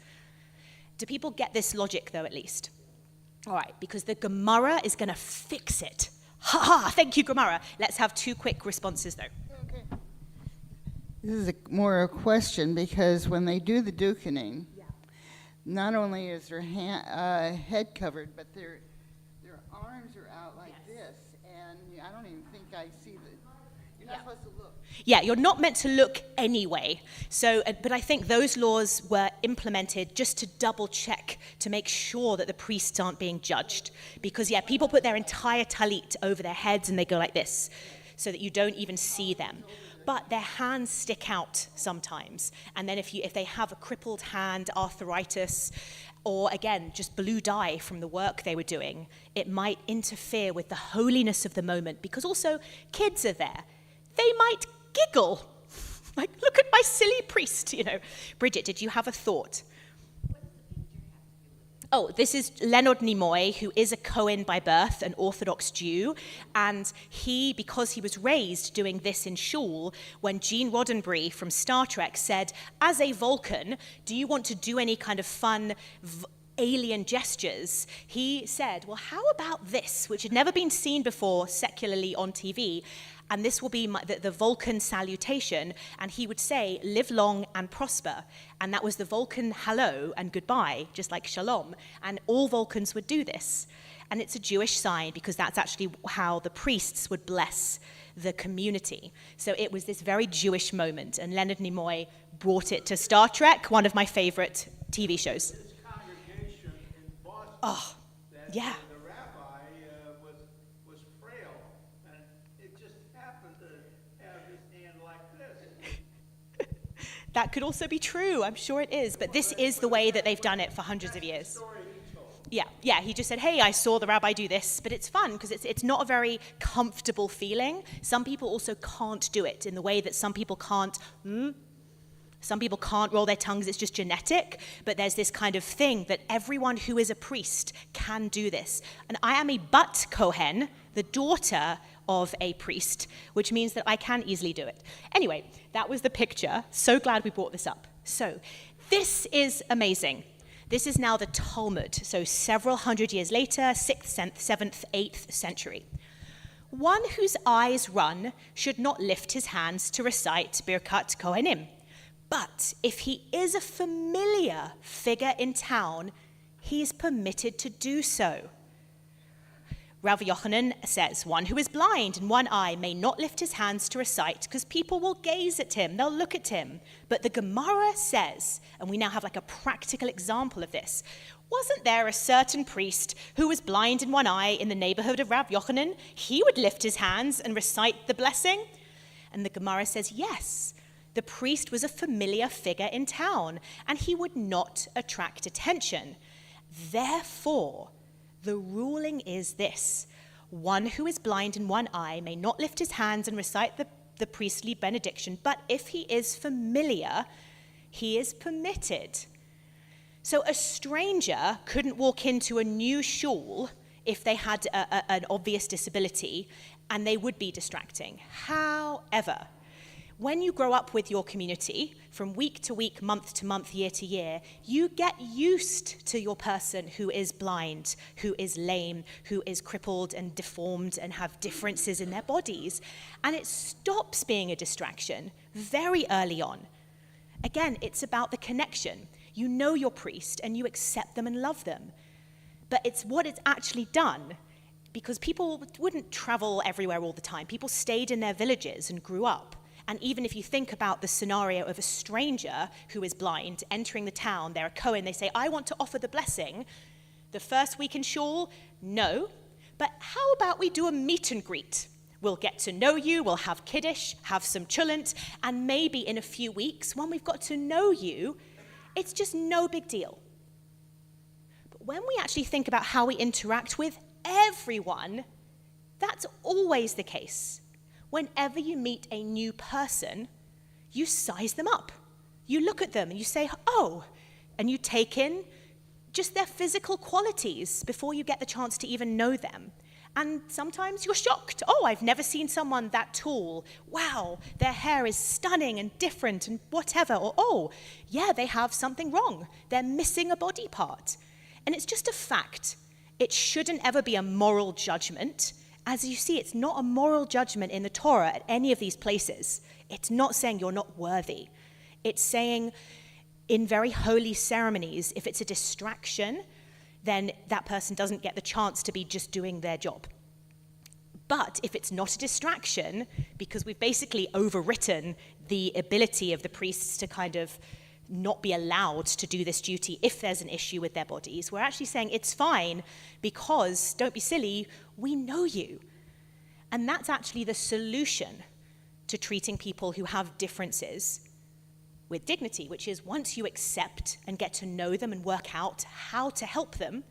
Do people get this logic, though, at least? All right, because the Gemara is going to fix it. Ha ha, thank you, Gemara. Let's have 2 quick responses, though. Okay. This is more a question, because when they do the dukening, not only is their head covered, but their arms are out like this, and I don't even think I see you're not supposed to look. Yeah, you're not meant to look anyway. So, but I think those laws were implemented just to double check, to make sure that the priests aren't being judged. Because, yeah, people put their entire talit over their heads and they go like this, so that you don't even see them. But their hands stick out sometimes. And then if they have a crippled hand, arthritis, or again, just blue dye from the work they were doing, it might interfere with the holiness of the moment, because also kids are there. They might giggle, like, look at my silly priest, you know. Bridget, did you have a thought? Oh, this is Leonard Nimoy, who is a Cohen by birth, an Orthodox Jew, and he, because he was raised doing this in shul, when Gene Roddenberry from Star Trek said, as a Vulcan, do you want to do any kind of fun alien gestures? He said, well, how about this, which had never been seen before secularly on TV, and this will be the Vulcan salutation, and he would say, live long and prosper. And that was the Vulcan hello and goodbye, just like shalom. And all Vulcans would do this. And it's a Jewish sign, because that's actually how the priests would bless the community. So it was this very Jewish moment, and Leonard Nimoy brought it to Star Trek, one of my favorite TV shows. This congregation in Boston, Oh, yeah. the rabbi was frail, and it just happened to have his hand like this. That could also be true. I'm sure it is. But this is the way that they've done it for hundreds of years. Yeah, he just said, hey, I saw the rabbi do this. But it's fun because it's not a very comfortable feeling. Some people also can't do it in the way that some people can't roll their tongues. It's just genetic. But there's this kind of thing that everyone who is a priest can do this. And I am a Bat Kohen, the daughter of a priest, which means that I can easily do it. Anyway, that was the picture. So glad we brought this up. So this is amazing. This is now the Talmud, so several hundred years later, 6th, 7th, 8th century. One whose eyes run should not lift his hands to recite Birkat Kohanim. But if he is a familiar figure in town, he is permitted to do so. Rav Yochanan says, one who is blind in one eye may not lift his hands to recite because people will gaze at him, they'll look at him. But the Gemara says, and we now have like a practical example of this, wasn't there a certain priest who was blind in one eye in the neighborhood of Rav Yochanan? He would lift his hands and recite the blessing. And the Gemara says, yes, the priest was a familiar figure in town and he would not attract attention. Therefore, the ruling is this: one who is blind in one eye may not lift his hands and recite the priestly benediction, but if he is familiar, he is permitted. So a stranger couldn't walk into a new shul if they had an obvious disability, and they would be distracting. However, when you grow up with your community, from week to week, month to month, year to year, you get used to your person who is blind, who is lame, who is crippled and deformed and have differences in their bodies. And it stops being a distraction very early on. Again, it's about the connection. You know your priest and you accept them and love them. But it's what it's actually done, because people wouldn't travel everywhere all the time. People stayed in their villages and grew up. And even if you think about the scenario of a stranger who is blind entering the town, they're a Kohen, they say, I want to offer the blessing. The first week in shul, no. But how about we do a meet and greet? We'll get to know you, we'll have kiddush, have some cholent, and maybe in a few weeks, when we've got to know you, it's just no big deal. But when we actually think about how we interact with everyone, that's always the case. Whenever you meet a new person, you size them up. You look at them and you say, oh, and you take in just their physical qualities before you get the chance to even know them. And sometimes you're shocked. Oh, I've never seen someone that tall. Wow, their hair is stunning and different and whatever. Or, oh, yeah, they have something wrong. They're missing a body part. And it's just a fact. It shouldn't ever be a moral judgment. As you see, it's not a moral judgment in the Torah at any of these places. It's not saying you're not worthy. It's saying in very holy ceremonies, if it's a distraction, then that person doesn't get the chance to be just doing their job. But if it's not a distraction, because we've basically overwritten the ability of the priests to kind of not be allowed to do this duty if there's an issue with their bodies, we're actually saying it's fine because, don't be silly, we know you. And that's actually the solution to treating people who have differences with dignity, which is once you accept and get to know them and work out how to help them,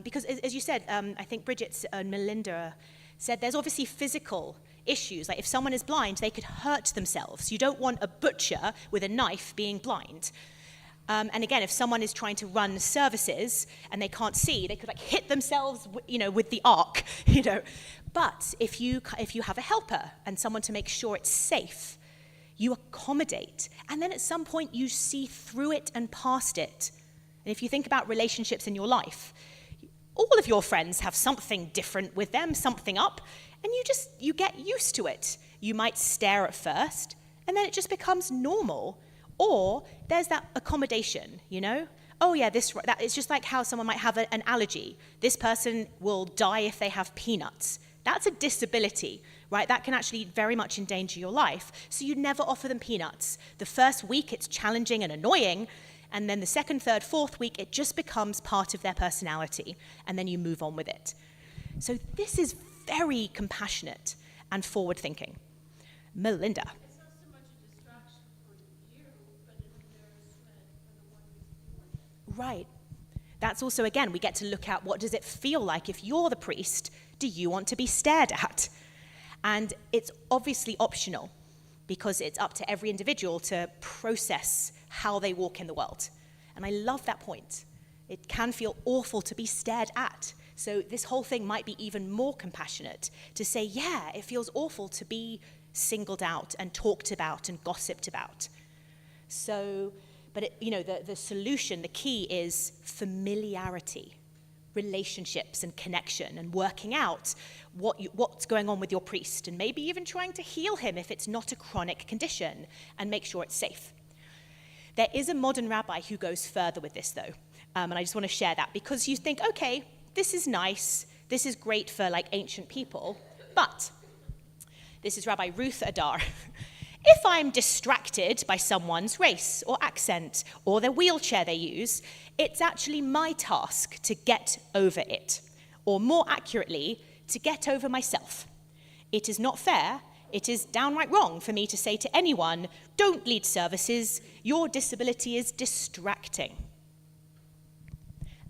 because as you said, I think Bridget and Melinda said there's obviously physical issues. Like if someone is blind, they could hurt themselves. You don't want a butcher with a knife being blind. And again, if someone is trying to run services and they can't see, they could like hit themselves, with the arc, But if you have a helper and someone to make sure it's safe, you accommodate, and then at some point you see through it and past it. And if you think about relationships in your life, all of your friends have something different with them, something up, and you get used to it. You might stare at first, and then it just becomes normal. Or there's that accommodation, Oh yeah, that it's just like how someone might have an allergy. This person will die if they have peanuts. That's a disability, right? That can actually very much endanger your life. So you never offer them peanuts. The first week, it's challenging and annoying. And then the second, third, fourth week, it just becomes part of their personality. And then you move on with it. So this is very compassionate and forward-thinking. Melinda. It's not so much a distraction for you, but an embarrassment for the one who's doing it. Right. That's also, again, we get to look at what does it feel like if you're the priest? Do you want to be stared at? And it's obviously optional because it's up to every individual to process how they walk in the world. And I love that point. It can feel awful to be stared at. So this whole thing might be even more compassionate to say, yeah, it feels awful to be singled out and talked about and gossiped about. So, but the solution, the key is familiarity. Relationships and connection and working out what's going on with your priest and maybe even trying to heal him if it's not a chronic condition and make sure it's safe. There is a modern rabbi who goes further with this though, and I just want to share that because you think, okay, this is nice, this is great for like ancient people, but this is Rabbi Ruth Adar. If I'm distracted by someone's race or accent or the wheelchair they use, it's actually my task to get over it, or more accurately, to get over myself. It is not fair, it is downright wrong for me to say to anyone, don't lead services, your disability is distracting.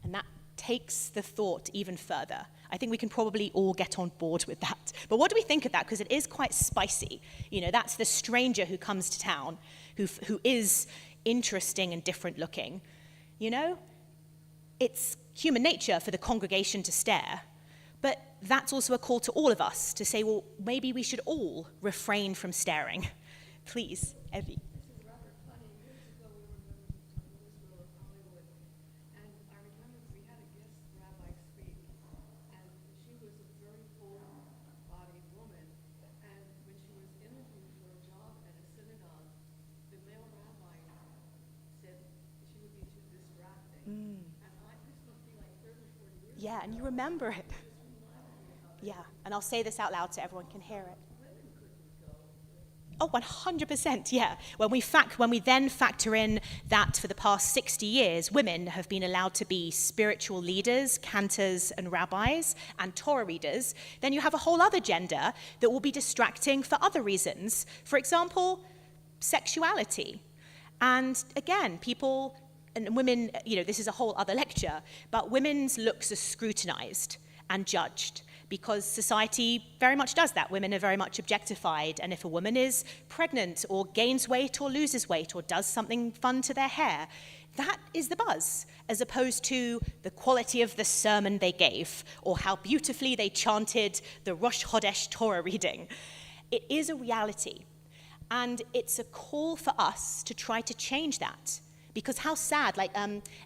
And that takes the thought even further. I think we can probably all get on board with that. But what do we think of that? Because it is quite spicy. That's the stranger who comes to town, who is interesting and different looking. It's human nature for the congregation to stare. But that's also a call to all of us to say, well, maybe we should all refrain from staring. Please, Evie. This is rather funny. Years ago, we were members of Louisville of Hollywood, and I remember we had a guest rabbi speak, and she was a very full-bodied woman, and when she was interviewed for a job at a synagogue, the male rabbi said she would be too distracting. And this must be like 30 or 40 years Yeah, and you remember it. Yeah, and I'll say this out loud so everyone can hear it. Oh, 100%, yeah. When we then factor in that for the past 60 years, women have been allowed to be spiritual leaders, cantors and rabbis, and Torah readers, then you have a whole other gender that will be distracting for other reasons. For example, sexuality. And again, people and women, this is a whole other lecture, but women's looks are scrutinized and judged because society very much does that. Women are very much objectified, and if a woman is pregnant or gains weight or loses weight or does something fun to their hair, that is the buzz, as opposed to the quality of the sermon they gave or how beautifully they chanted the Rosh Chodesh Torah reading. It is a reality, and it's a call for us to try to change that. Because how sad, like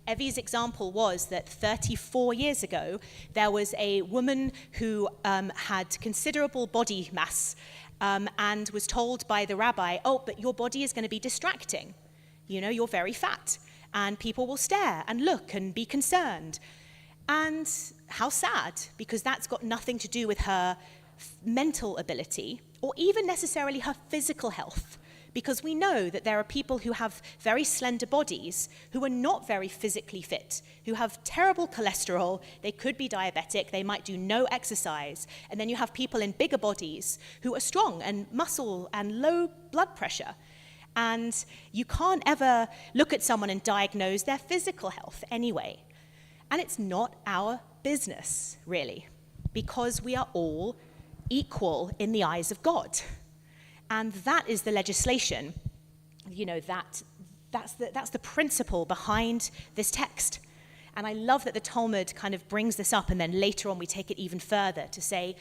Evie's example was that 34 years ago, there was a woman who had considerable body mass and was told by the rabbi, oh, but your body is going to be distracting. You know, you're very fat, and people will stare and look and be concerned. And how sad, because that's got nothing to do with her mental ability or even necessarily her physical health. Because we know that there are people who have very slender bodies, who are not very physically fit, who have terrible cholesterol, they could be diabetic, they might do no exercise. And then you have people in bigger bodies who are strong and muscle and low blood pressure. And you can't ever look at someone and diagnose their physical health anyway. And it's not our business, really, because we are all equal in the eyes of God. And that is the legislation, you know, that's the principle behind this text. And I love that the Talmud kind of brings this up, and then later on we take it even further to say,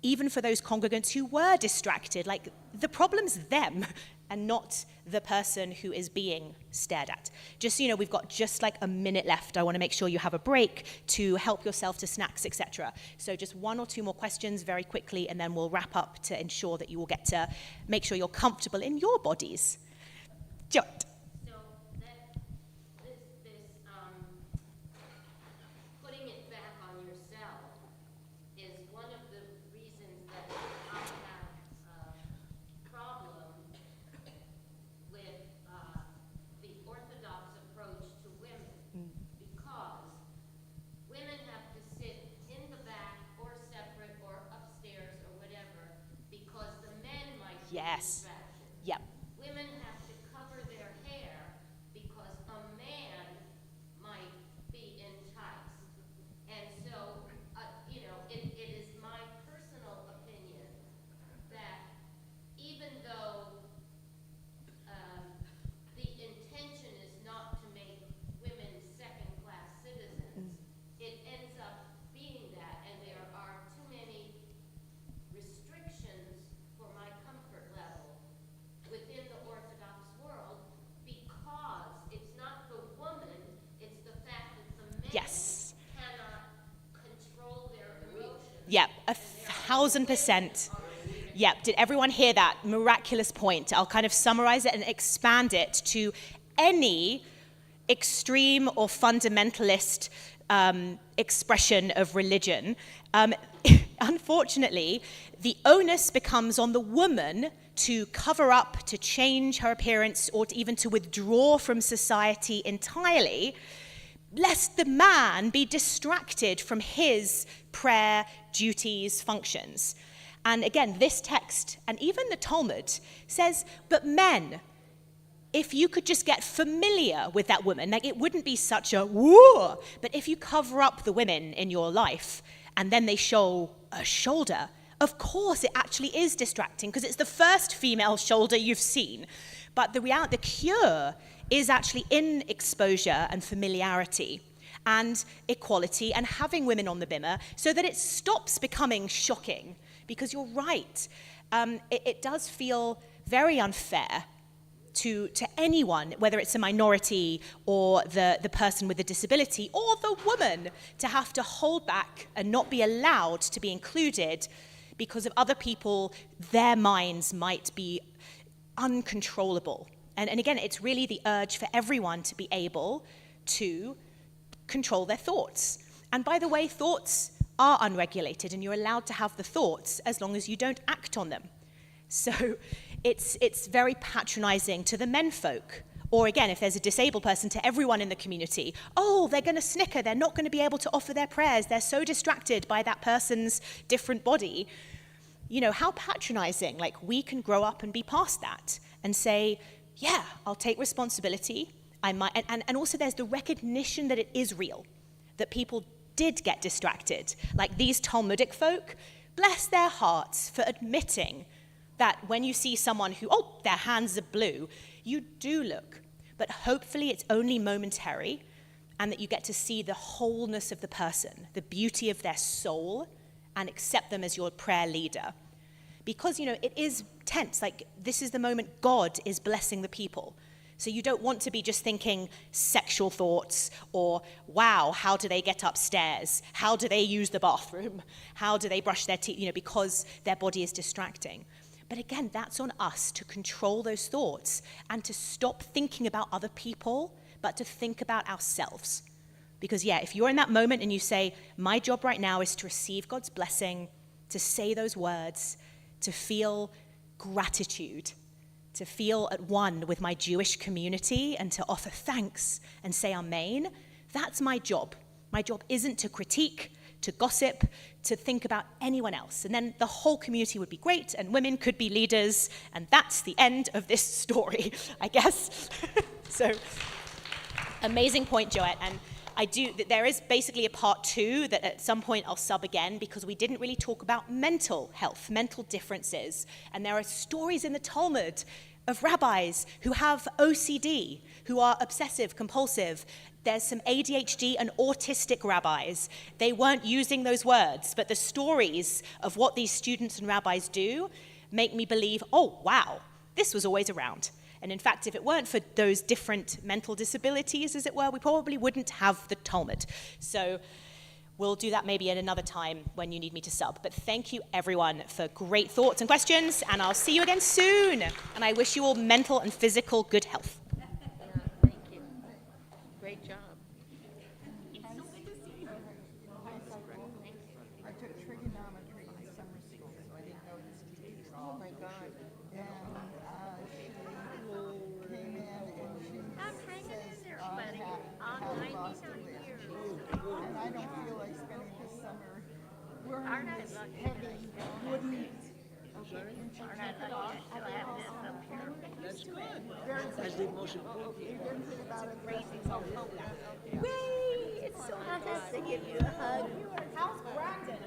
even for those congregants who were distracted, like the problem's them and not the person who is being stared at. Just so you know, we've got just like a minute left. I want to make sure you have a break to help yourself to snacks, etc. So just one or two more questions very quickly, and then we'll wrap up to ensure that you will get to make sure you're comfortable in your bodies. Jot. So that putting it back on yourself is one of the reasons that I have a problem with the Orthodox approach to women, because women have to sit in the back or separate or upstairs or whatever, because the men might be Yes. distracted. Yep. Women have to cover their hair because a man might be enticed. And so, it is my personal opinion that even though the intention is not to make women second-class citizens, it ends up being that, and there are too many restrictions for my comfort level within the Orthodox world, because it's not the woman, it's the fact that the men Yes. cannot control their emotions. Yep, 1,000%. Yep, did everyone hear that miraculous point? I'll kind of summarize it and expand it to any extreme or fundamentalist expression of religion. Unfortunately, the onus becomes on the woman to cover up, to change her appearance, or even to withdraw from society entirely, lest the man be distracted from his prayer, duties, functions. And again, this text, and even the Talmud, says, but men, if you could just get familiar with that woman, like it wouldn't be such a woo, but if you cover up the women in your life and then they show a shoulder, of course it actually is distracting because it's the first female shoulder you've seen. But the cure is actually in exposure and familiarity and equality and having women on the bimmer so that it stops becoming shocking. Because you're right, it does feel very unfair to anyone, whether it's a minority or the person with a disability or the woman, to have to hold back and not be allowed to be included because of other people, their minds might be uncontrollable. And again, it's really the urge for everyone to be able to control their thoughts. And by the way, thoughts are unregulated, and you're allowed to have the thoughts as long as you don't act on them. So it's very patronizing to the menfolk. Or again, if there's a disabled person, to everyone in the community. Oh, they're going to snicker. They're not going to be able to offer their prayers. They're so distracted by that person's different body. You know, how patronizing. Like, we can grow up and be past that and say, yeah, I'll take responsibility. I might, and also there's the recognition that it is real, that people did get distracted, like these Talmudic folk, bless their hearts for admitting that when you see someone who, oh, their hands are blue, you do look. But hopefully it's only momentary, and that you get to see the wholeness of the person, the beauty of their soul, and accept them as your prayer leader. Because, it is tense. Like, this is the moment God is blessing the people. So you don't want to be just thinking sexual thoughts or, wow, how do they get upstairs? How do they use the bathroom? How do they brush their teeth? Because their body is distracting. But again, that's on us to control those thoughts and to stop thinking about other people, but to think about ourselves. Because if you're in that moment and you say, my job right now is to receive God's blessing, to say those words, to feel gratitude, to feel at one with my Jewish community and to offer thanks and say amen, that's my job. My job isn't to critique, to gossip, to think about anyone else. And then the whole community would be great and women could be leaders, and that's the end of this story, I guess. So, amazing point, Joette. And there is basically a part 2 that at some point I'll sub again, because we didn't really talk about mental health, mental differences. And there are stories in the Talmud of rabbis who have OCD, who are obsessive compulsive. There's some ADHD and autistic rabbis. They weren't using those words, but the stories of what these students and rabbis do make me believe, oh, wow, this was always around. And in fact, if it weren't for those different mental disabilities, as it were, we probably wouldn't have the Talmud. So we'll do that maybe at another time when you need me to sub. But thank you, everyone, for great thoughts and questions, and I'll see you again soon. And I wish you all mental and physical good health. Thank you. Great job. I took trigonometry in summer school, so I didn't know this teacher. Oh my God. And she came in and she I'm hanging in says, there, I buddy. have I'm lost a 99 limb. years. And I don't feel like spending this summer wearing Aren't I this lucky? heavy wooden. Aren't I lucky? I still have this up here. That's good. That's the most important thing. It's so nice to give you a hug. How's Brandon?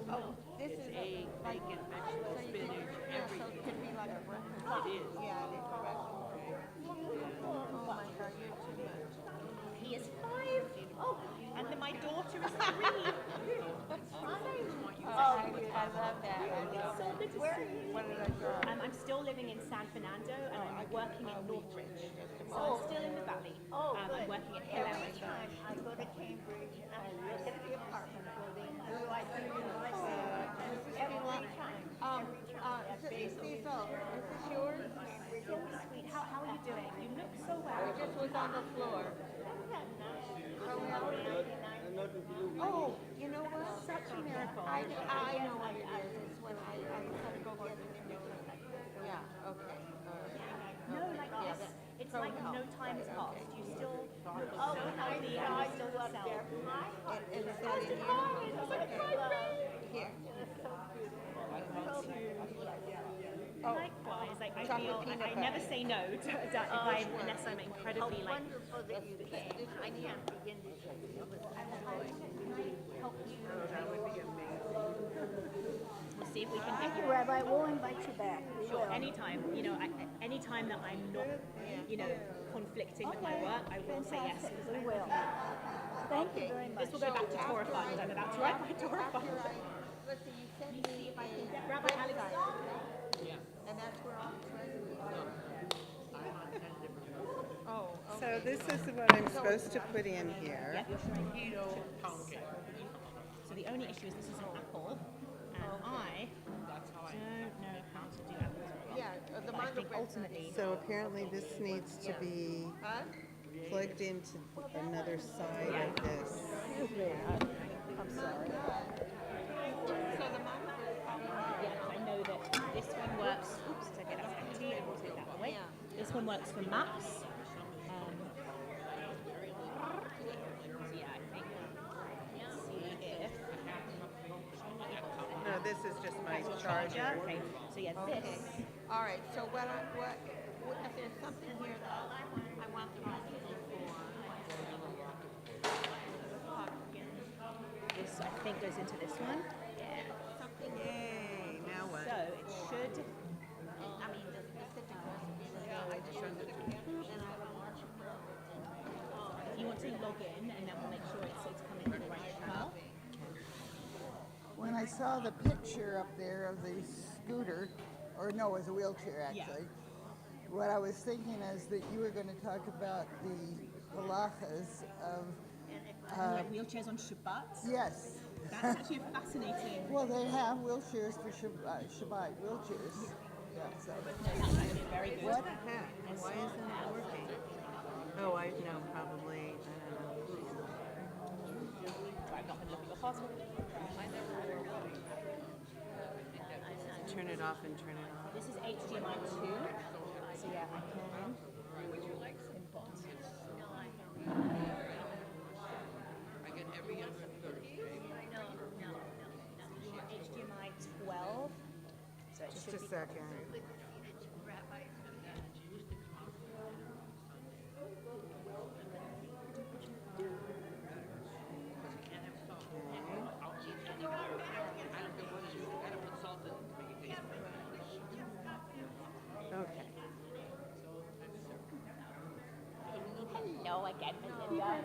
Oh, this is a bacon, vegetable, spinach, everything. So it could be like a breakfast. It is. Yeah, it is a breakfast. Oh my God, you're too much. He is 5. Oh, and then my daughter is 3. Oh, I love that. So good to Where see are you? you. What did I draw? I'm still living in San Fernando, and I'm working in Northridge. So I'm still in the valley. I'm working in Hill Every Area. time I go to Cambridge and I look at the apartment building, do I see you? Every time. Cecil, is this yours? So sweet. How are you doing? You look so well. It just was on the floor. Oh, you know what? Such a miracle. I know what it is. It's when I had to go get it in there. Yeah, okay. All right. No, like Yeah, this. that- It's like no time has passed. You still look so healthy and you still excel. And is that in here? Likewise, like I Chocolate feel peanut I never say no to that unless I'm incredibly How like. wonderful that you came. I can't begin to tell you. Help you. We'll see if we can Thank get you, you Rabbi. We'll invite you back. We will. anytime. Anytime that I'm not, conflicting with my work, I will say yes. Fantastic. We will. Thank you very much. This will go back to Torah Fund. I'm about to write my Torah Fund. Let's see, you sent me If I can get a Rabbi Alex. and that's where all the treasures are. Oh, So this is what I'm supposed to put in here. So the only issue is this is an apple, and I don't know how to do apples. yeah, the But I think mango ultimately, So apparently this needs to be plugged into another side of this. Excuse me. I'm sorry. yeah, I know that this one works. Oops, okay, that's empty, and we'll take that away. This one works for maps. So yeah, I think. Let's see if. No, this is just my charger. Okay, so yeah, this. All right, so if there's something here that I want the recipe for. I think goes into this one. Yeah. Yay, now what? So it should. I mean, the specific recipe. If you want to log in, and then we'll make sure it's coming to the right channel. When I saw the picture up there of the scooter, or no, it was a wheelchair actually, what I was thinking is that you were going to talk about the halachas of, Like wheelchairs on Shabbat. yes, That's actually a fascinating. well, they have wheelchairs for Shabbat wheelchairs. Yeah, so. That's actually very good. What the heck? Why isn't it working? Oh, I know, probably, I don't know. Sorry, I'm not going to look at your password. Turn it off and turn it off. This is HDMI 2. So yeah, I can input. HDMI 12. So it Just should a be second. Okay. Hello again, Melinda.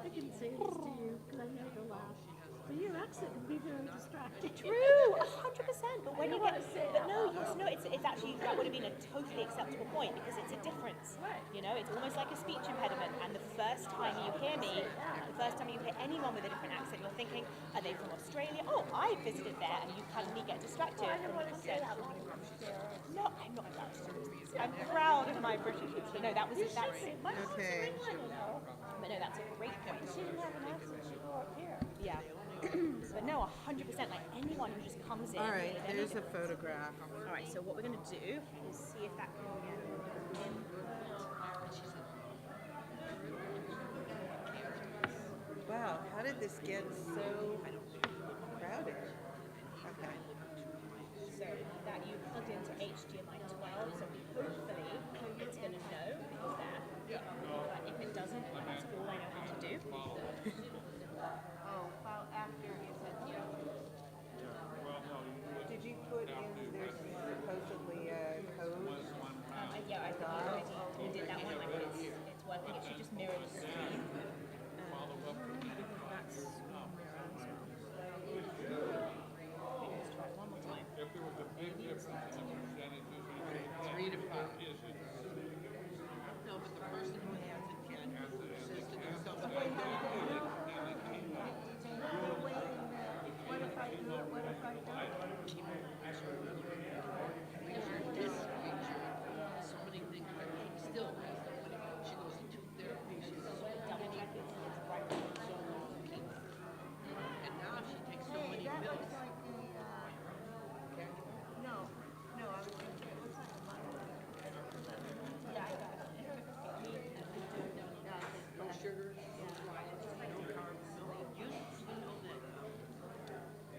I can say this to you because I know you'll laugh. But your accent can be very distracting. True, 100%. But when you get, but no, yes, no, it's actually that would have been a totally acceptable point because it's a difference. You know, it's almost like a speech impediment. And the first time you hear me, the first time you hear anyone with a different accent, you're thinking, are they from Australia? Oh, I visited there, and you suddenly get distracted from the content. No, I'm not embarrassed. I'm proud of my Britishness. But no, that's Okay. but no, that's a great point. Yeah. But no, 100%. Like anyone who just comes in. All right, with any there's a different- photograph. All right. So what we're going to do is see if that can get Wow, how did this get so crowded? Okay. so that you plugged into HDMI 12. So hopefully it's going to know it's there. But if it doesn't, that's all I know how to do. Oh, well, after you said Did you put in there's supposedly a code? Yeah, I already did that one. Like it's working. It should just mirror the screen. That's let's try it one more time. If there was a big difference in the percentages, you 3 to 5. No, but the person who has it can, says to themselves, so many things, but still, she goes into therapy, she does so many and now she takes so many pills. No, I was thinking it looks like a model. No sugar, no sweets, no carbs, no. You know that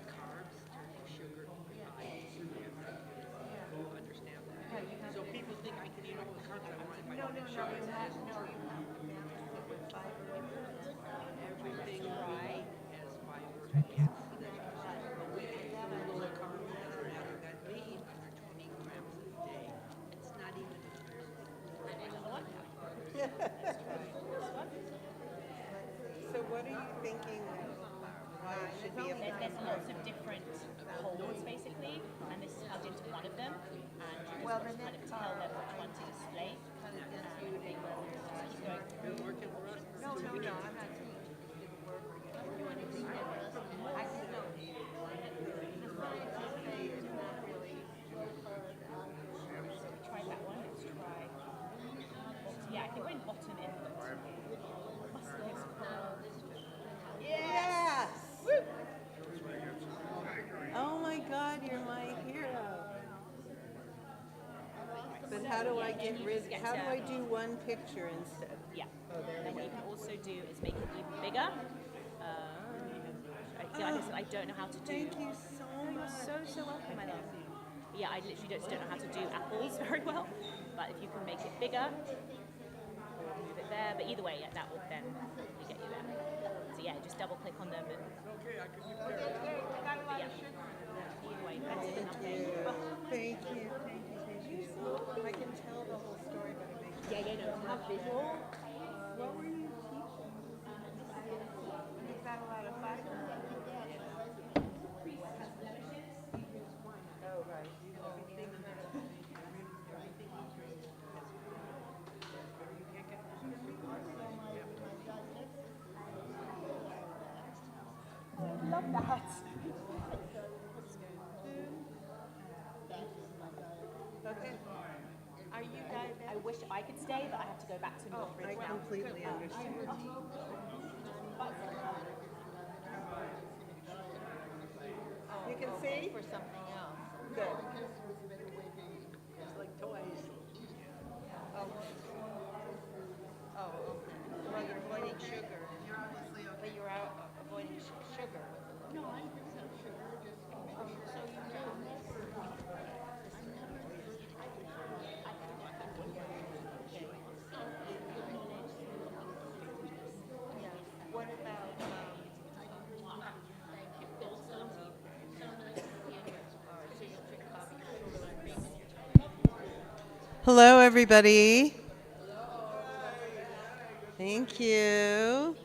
carbs turn to sugar. You understand that? So people think I can eat all the carbs I want if I don't have sugar. That's not true. Everything right has fiber and carbs. But we can have a low carb matter that we eat under 20 grams a day. It's not even So what are you thinking why it should be a There's lots of different holes basically, and this is plugged into one of them, and you just want to kind of tell them which one to display. been working for us. No, I'm not saying it didn't work or you do anything different. I just don't. The scientists say it's not really. So we tried that one. Let's try. Yeah, I think we're in bottom input. Muscles, curls. Yes! Oh my God, you're my hero. But how do I get rid? How do I do one picture instead? Yeah. Oh, there And then we what you go. can also do is make it even bigger. Like I said, I don't know how to do. Thank you so much. So welcome, my love. Yeah, I literally just don't know how to do apples very well. But if you can make it bigger, move it there. But either way, yeah, that will then hopefully get you there. So yeah, just double click on them and. Okay, I can be there. But yeah, either way, better than nothing. Thank you. I can tell the whole story, but it makes Yeah, no, have visual. What were you teaching? You've got a lot of fiber. Oh, right. Everything Love that. Okay. Are you diabetic? I wish I could stay, but I have to go back to Oh, I Northbridge now. completely understand. You can see? For something else. Good. It's like toys. Oh. Oh, okay. Well, you're avoiding sugar. You're obviously okay. But you're out avoiding sugar. No, I just have sugar, just so you know. Yeah. What about, Hello, everybody. Thank you.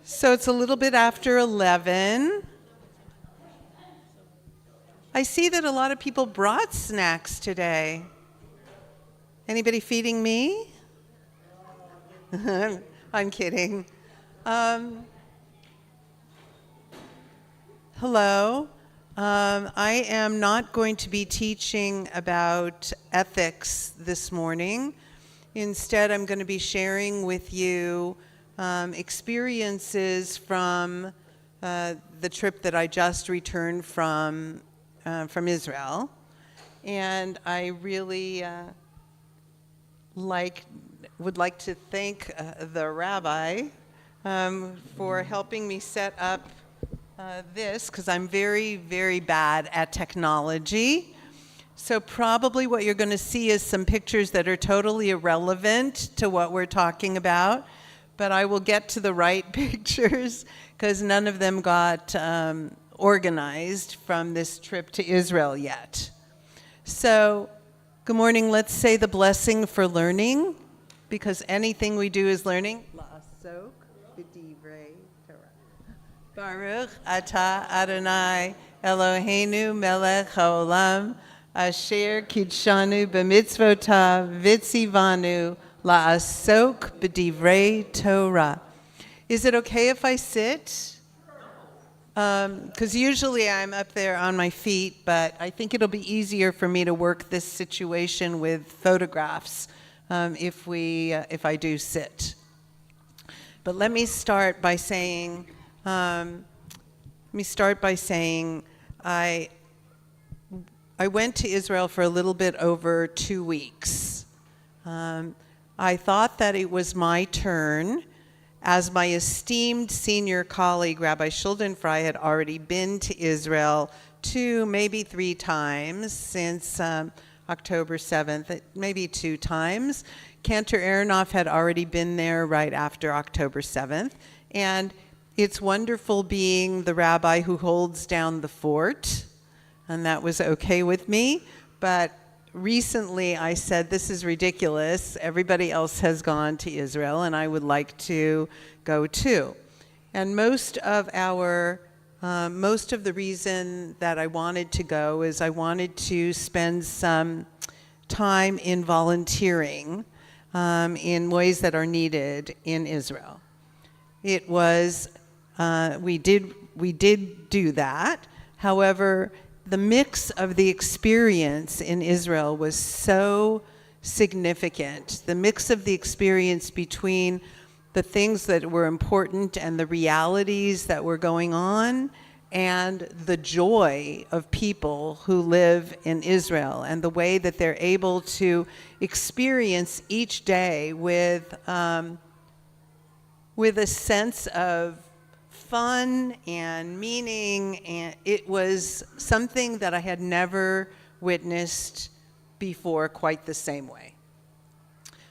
So it's a little bit after 11. I see that a lot of people brought snacks today. Anybody feeding me? I'm kidding. Hello. I am not going to be teaching about ethics this morning. Instead, I'm going to be sharing with you experiences from the trip that I just returned from Israel. And I really would like to thank the rabbi for helping me set up this, because I'm very, very bad at technology. So probably what you're going to see is some pictures that are totally irrelevant to what we're talking about, but I will get to the right pictures because none of them got organized from this trip to Israel yet. So, good morning. Let's say the blessing for learning, because anything we do is learning. La'asok b'divrei Torah. Baruch atah Adonai Eloheinu melech haolam asher kidshanu b'mitzvotav v'tzivanu la'asok b'divrei Torah. Is it okay if I sit? Because usually I'm up there on my feet, but I think it'll be easier for me to work this situation with photographs if I do sit. But let me start by saying, I went to Israel for a little bit over 2 weeks. I thought that it was my turn, as my esteemed senior colleague, Rabbi Schuldenfrei, had already been to Israel 2, maybe 3 times since October 7th, maybe 2 times. Cantor Aronoff had already been there right after October 7th. And it's wonderful being the rabbi who holds down the fort, and that was okay with me. But recently I said, this is ridiculous. Everybody else has gone to Israel, and I would like to go too. And most of the reason that I wanted to go is I wanted to spend some time in volunteering in ways that are needed in Israel. It was, we did do that. However, the mix of the experience in Israel was so significant. The mix of the experience between the things that were important and the realities that were going on, and the joy of people who live in Israel, and the way that they're able to experience each day with a sense of fun and meaning. And it was something that I had never witnessed before quite the same way.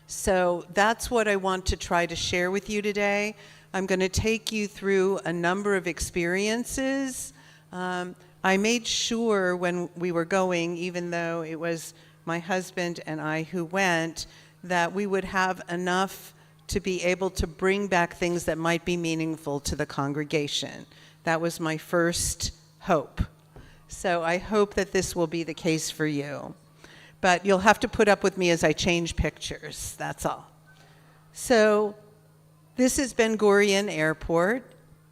So that's what I want to try to share with you today. I'm going to take you through a number of experiences. I made sure when we were going, even though it was my husband and I who went, that we would have enough to be able to bring back things that might be meaningful to the congregation. That was my first hope. So I hope that this will be the case for you. But you'll have to put up with me as I change pictures, that's all. So this is Ben Gurion Airport,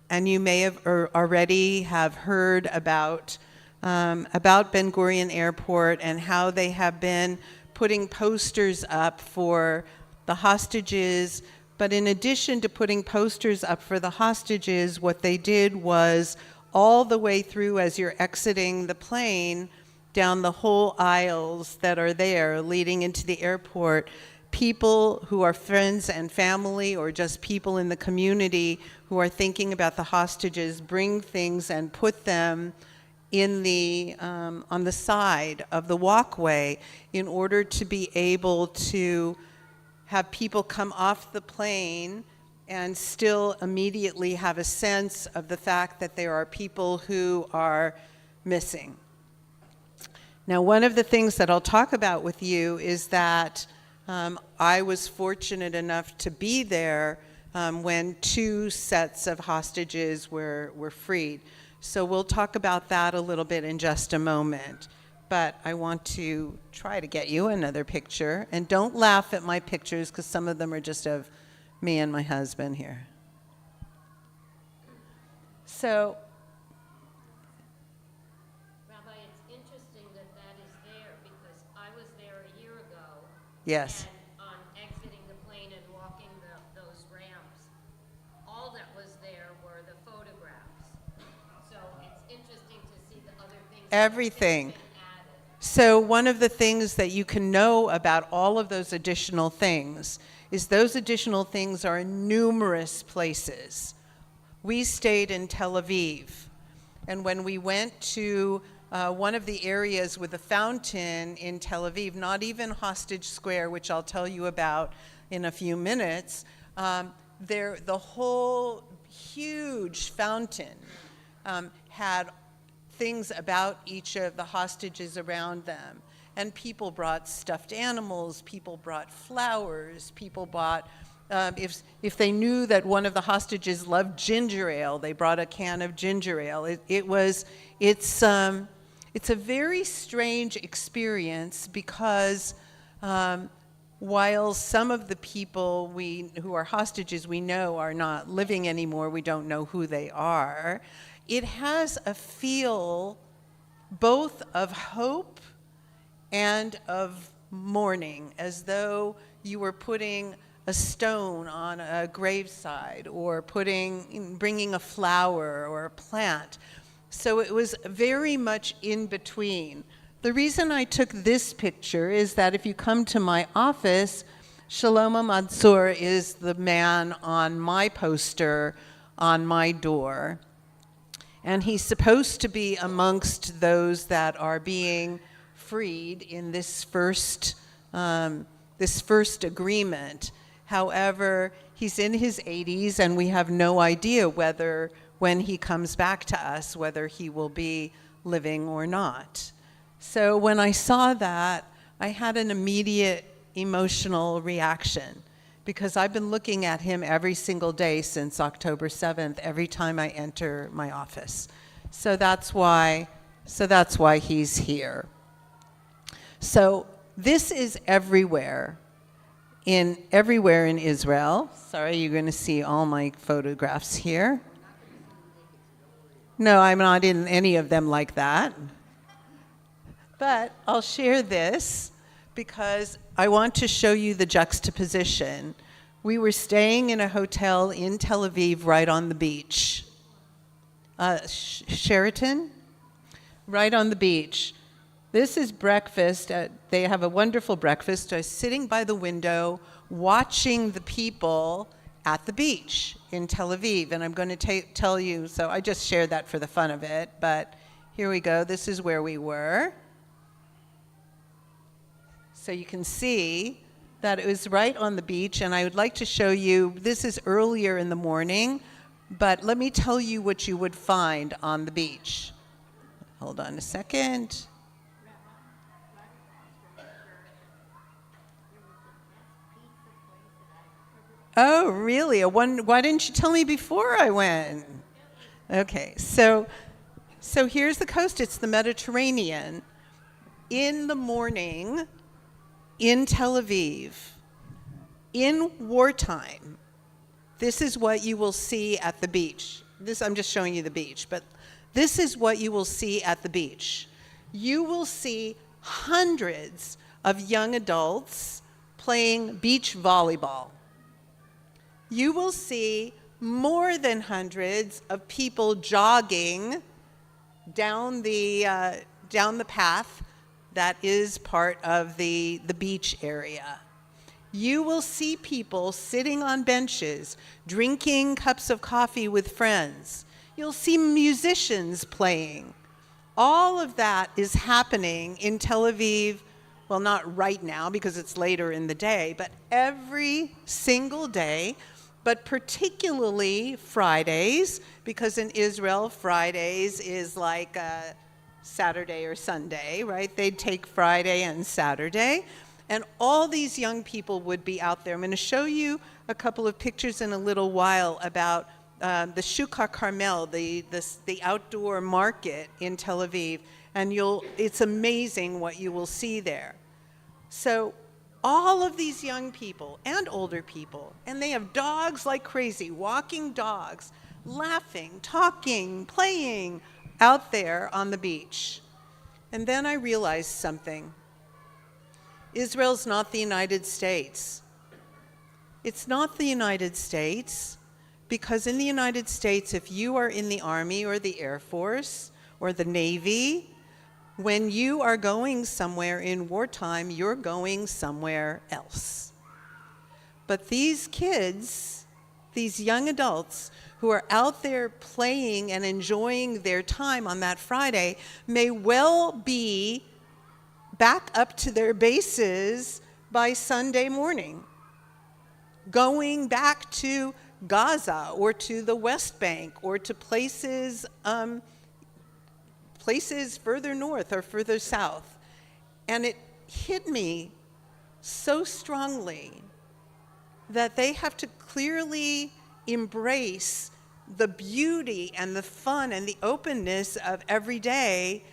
and you may have already have heard about Ben Gurion Airport and how they have been putting posters up for the hostages. But in addition to putting posters up for the hostages, what they did was all the way through as you're exiting the plane, down the whole aisles that are there leading into the airport, people who are friends and family or just people in the community who are thinking about the hostages bring things and put them in the on the side of the walkway in order to be able to have people come off the plane and still immediately have a sense of the fact that there are people who are missing. Now, one of the things that I'll talk about with you is that I was fortunate enough to be there when 2 sets of hostages were freed. So we'll talk about that a little bit in just a moment. But I want to try to get you another picture. And don't laugh at my pictures, because some of them are just of me and my husband here. So, Rabbi, it's interesting that that is there because I was there a year ago. yes. And on exiting the plane and walking those ramps, all that was there were the photographs. So it's interesting to see the other things. that have Everything. been added. So one of the things that you can know about all of those additional things is those additional things are in numerous places. We stayed in Tel Aviv, and when we went to one of the areas with a fountain in Tel Aviv, not even Hostage Square, which I'll tell you about in a few minutes, the whole huge fountain had things about each of the hostages around them. And people brought stuffed animals, people brought flowers, people brought, if they knew that one of the hostages loved ginger ale, they brought a can of ginger ale. It's a very strange experience because while some of the people who are hostages we know are not living anymore, we don't know who they are, it has a feel both of hope and of mourning, as though you were putting a stone on a graveside or bringing a flower or a plant. So it was very much in between. The reason I took this picture is that if you come to my office, Shlomo Mansour is the man on my poster on my door. And he's supposed to be amongst those that are being freed in this first agreement. However, he's in his 80s, and we have no idea whether, when he comes back to us, whether he will be living or not. So when I saw that, I had an immediate emotional reaction, because I've been looking at him every single day since October 7th, every time I enter my office. So that's why he's here. So this is everywhere in Israel. Sorry, you're going to see all my photographs here. No, I'm not in any of them like that. But I'll share this because I want to show you the juxtaposition. We were staying in a hotel in Tel Aviv right on the beach. Sheraton? Right on the beach. This is breakfast. They have a wonderful breakfast. I was sitting by the window watching the people at the beach in Tel Aviv. And I'm going to tell you, so I just shared that for the fun of it. But here we go. This is where we were. So you can see that it was right on the beach, and I would like to show you, this is earlier in the morning, but let me tell you what you would find on the beach. Hold on a second. Oh, really? Why didn't you tell me before I went? Okay, so here's the coast. It's the Mediterranean. In the morning, in Tel Aviv, in wartime, this is what you will see at the beach. I'm just showing you the beach, but this is what you will see at the beach. You will see hundreds of young adults playing beach volleyball. You will see more than hundreds of people jogging down the path that is part of the beach area. You will see people sitting on benches, drinking cups of coffee with friends. You'll see musicians playing. All of that is happening in Tel Aviv, well, not right now because it's later in the day, but every single day, but particularly Fridays, because in Israel, Fridays is like Saturday or Sunday, right? They'd take Friday and Saturday, and all these young people would be out there. I'm going to show you a couple of pictures in a little while about the Shuk HaCarmel, the outdoor market in Tel Aviv, and it's amazing what you will see there. So all of these young people and older people, and they have dogs like crazy, walking dogs, laughing, talking, playing out there on the beach. And then I realized something. Israel's not the United States. It's not the United States because in the United States, if you are in the Army or the Air Force or the Navy, when you are going somewhere in wartime, you're going somewhere else. But these kids, these young adults who are out there playing and enjoying their time on that Friday may well be back up to their bases by Sunday morning, going back to Gaza or to the West Bank or to places further north or further south. And it hit me so strongly that they have to clearly embrace the beauty and the fun and the openness of every day,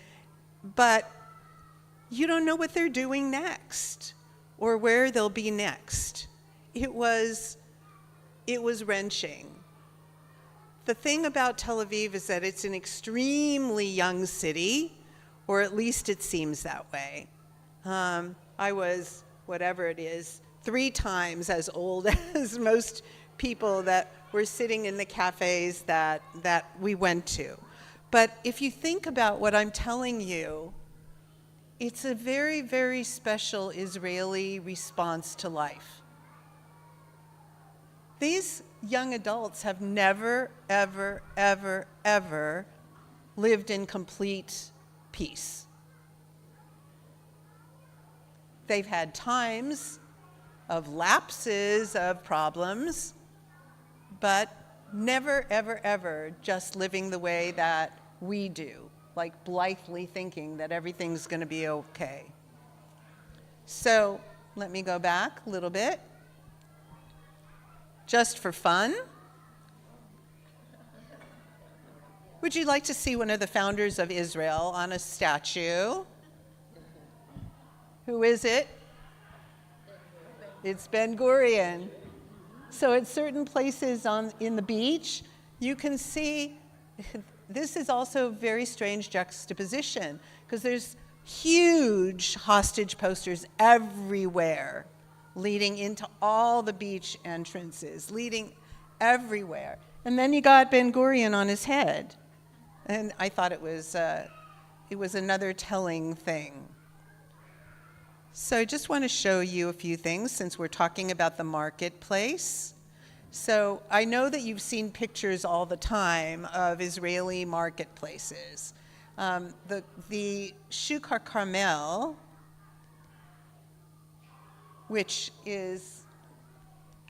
but you don't know what they're doing next or where they'll be next. It was wrenching. The thing about Tel Aviv is that it's an extremely young city, or at least it seems that way. I was, whatever it is, 3 times as old as most people that were sitting in the cafes that we went to. But if you think about what I'm telling you, it's a very, very special Israeli response to life. These young adults have never, ever, ever, ever lived in complete peace. They've had times of lapses of problems, but never, ever, ever just living the way that we do, like blithely thinking that everything's going to be okay. So let me go back a little bit. Just for fun, would you like to see one of the founders of Israel on a statue? Who is it? It's Ben Gurion. So at certain places in the beach, you can see, this is also a very strange juxtaposition, because there's huge hostage posters everywhere, leading into all the beach entrances, leading everywhere. And then you got Ben Gurion on his head. And I thought it was another telling thing. So I just want to show you a few things since we're talking about the marketplace. So I know that you've seen pictures all the time of Israeli marketplaces. The Shuk HaCarmel which is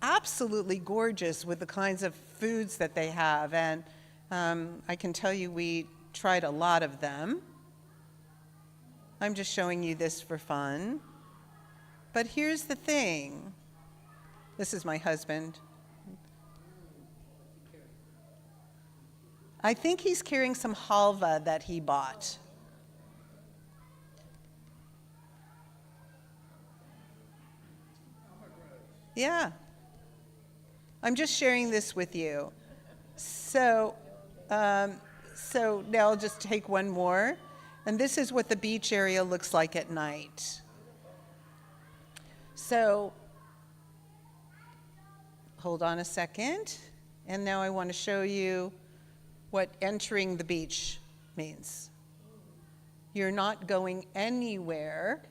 absolutely gorgeous with the kinds of foods that they have. And I can tell you we tried a lot of them. I'm just showing you this for fun. But here's the thing. This is my husband. I think he's carrying some halva that he bought. Yeah. I'm just sharing this with you. So now I'll just take one more. And this is what the beach area looks like at night. So, hold on a second. And now I want to show you what entering the beach means. You're not going anywhere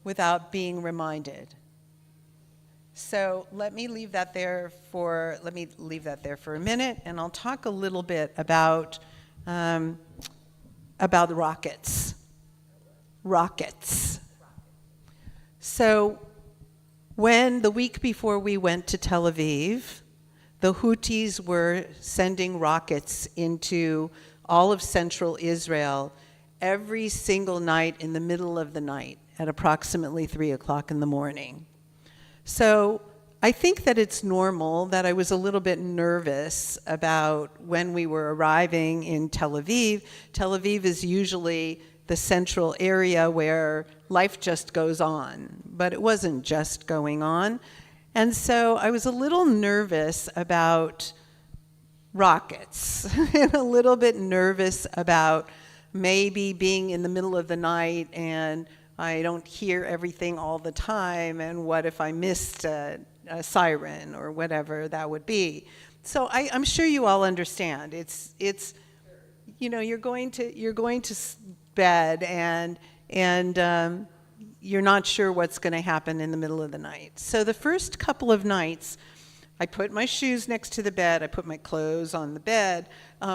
without being reminded. So let me leave that there for a minute, and I'll talk a little bit about rockets. Rockets. So when the week before we went to Tel Aviv, the Houthis were sending rockets into all of central Israel every single night in the middle of the night at approximately 3 o'clock in the morning. So I think that it's normal that I was a little bit nervous about when we were arriving in Tel Aviv. Tel Aviv is usually the central area where life just goes on, but it wasn't just going on. And so I was a little nervous about rockets and a little bit nervous about maybe being in the middle of the night and I don't hear everything all the time, and what if I missed a siren or whatever that would be. So I'm sure you all understand. It's you're going to bed and you're not sure what's going to happen in the middle of the night. So the first couple of nights, I put my shoes next to the bed, I put my clothes on the bed.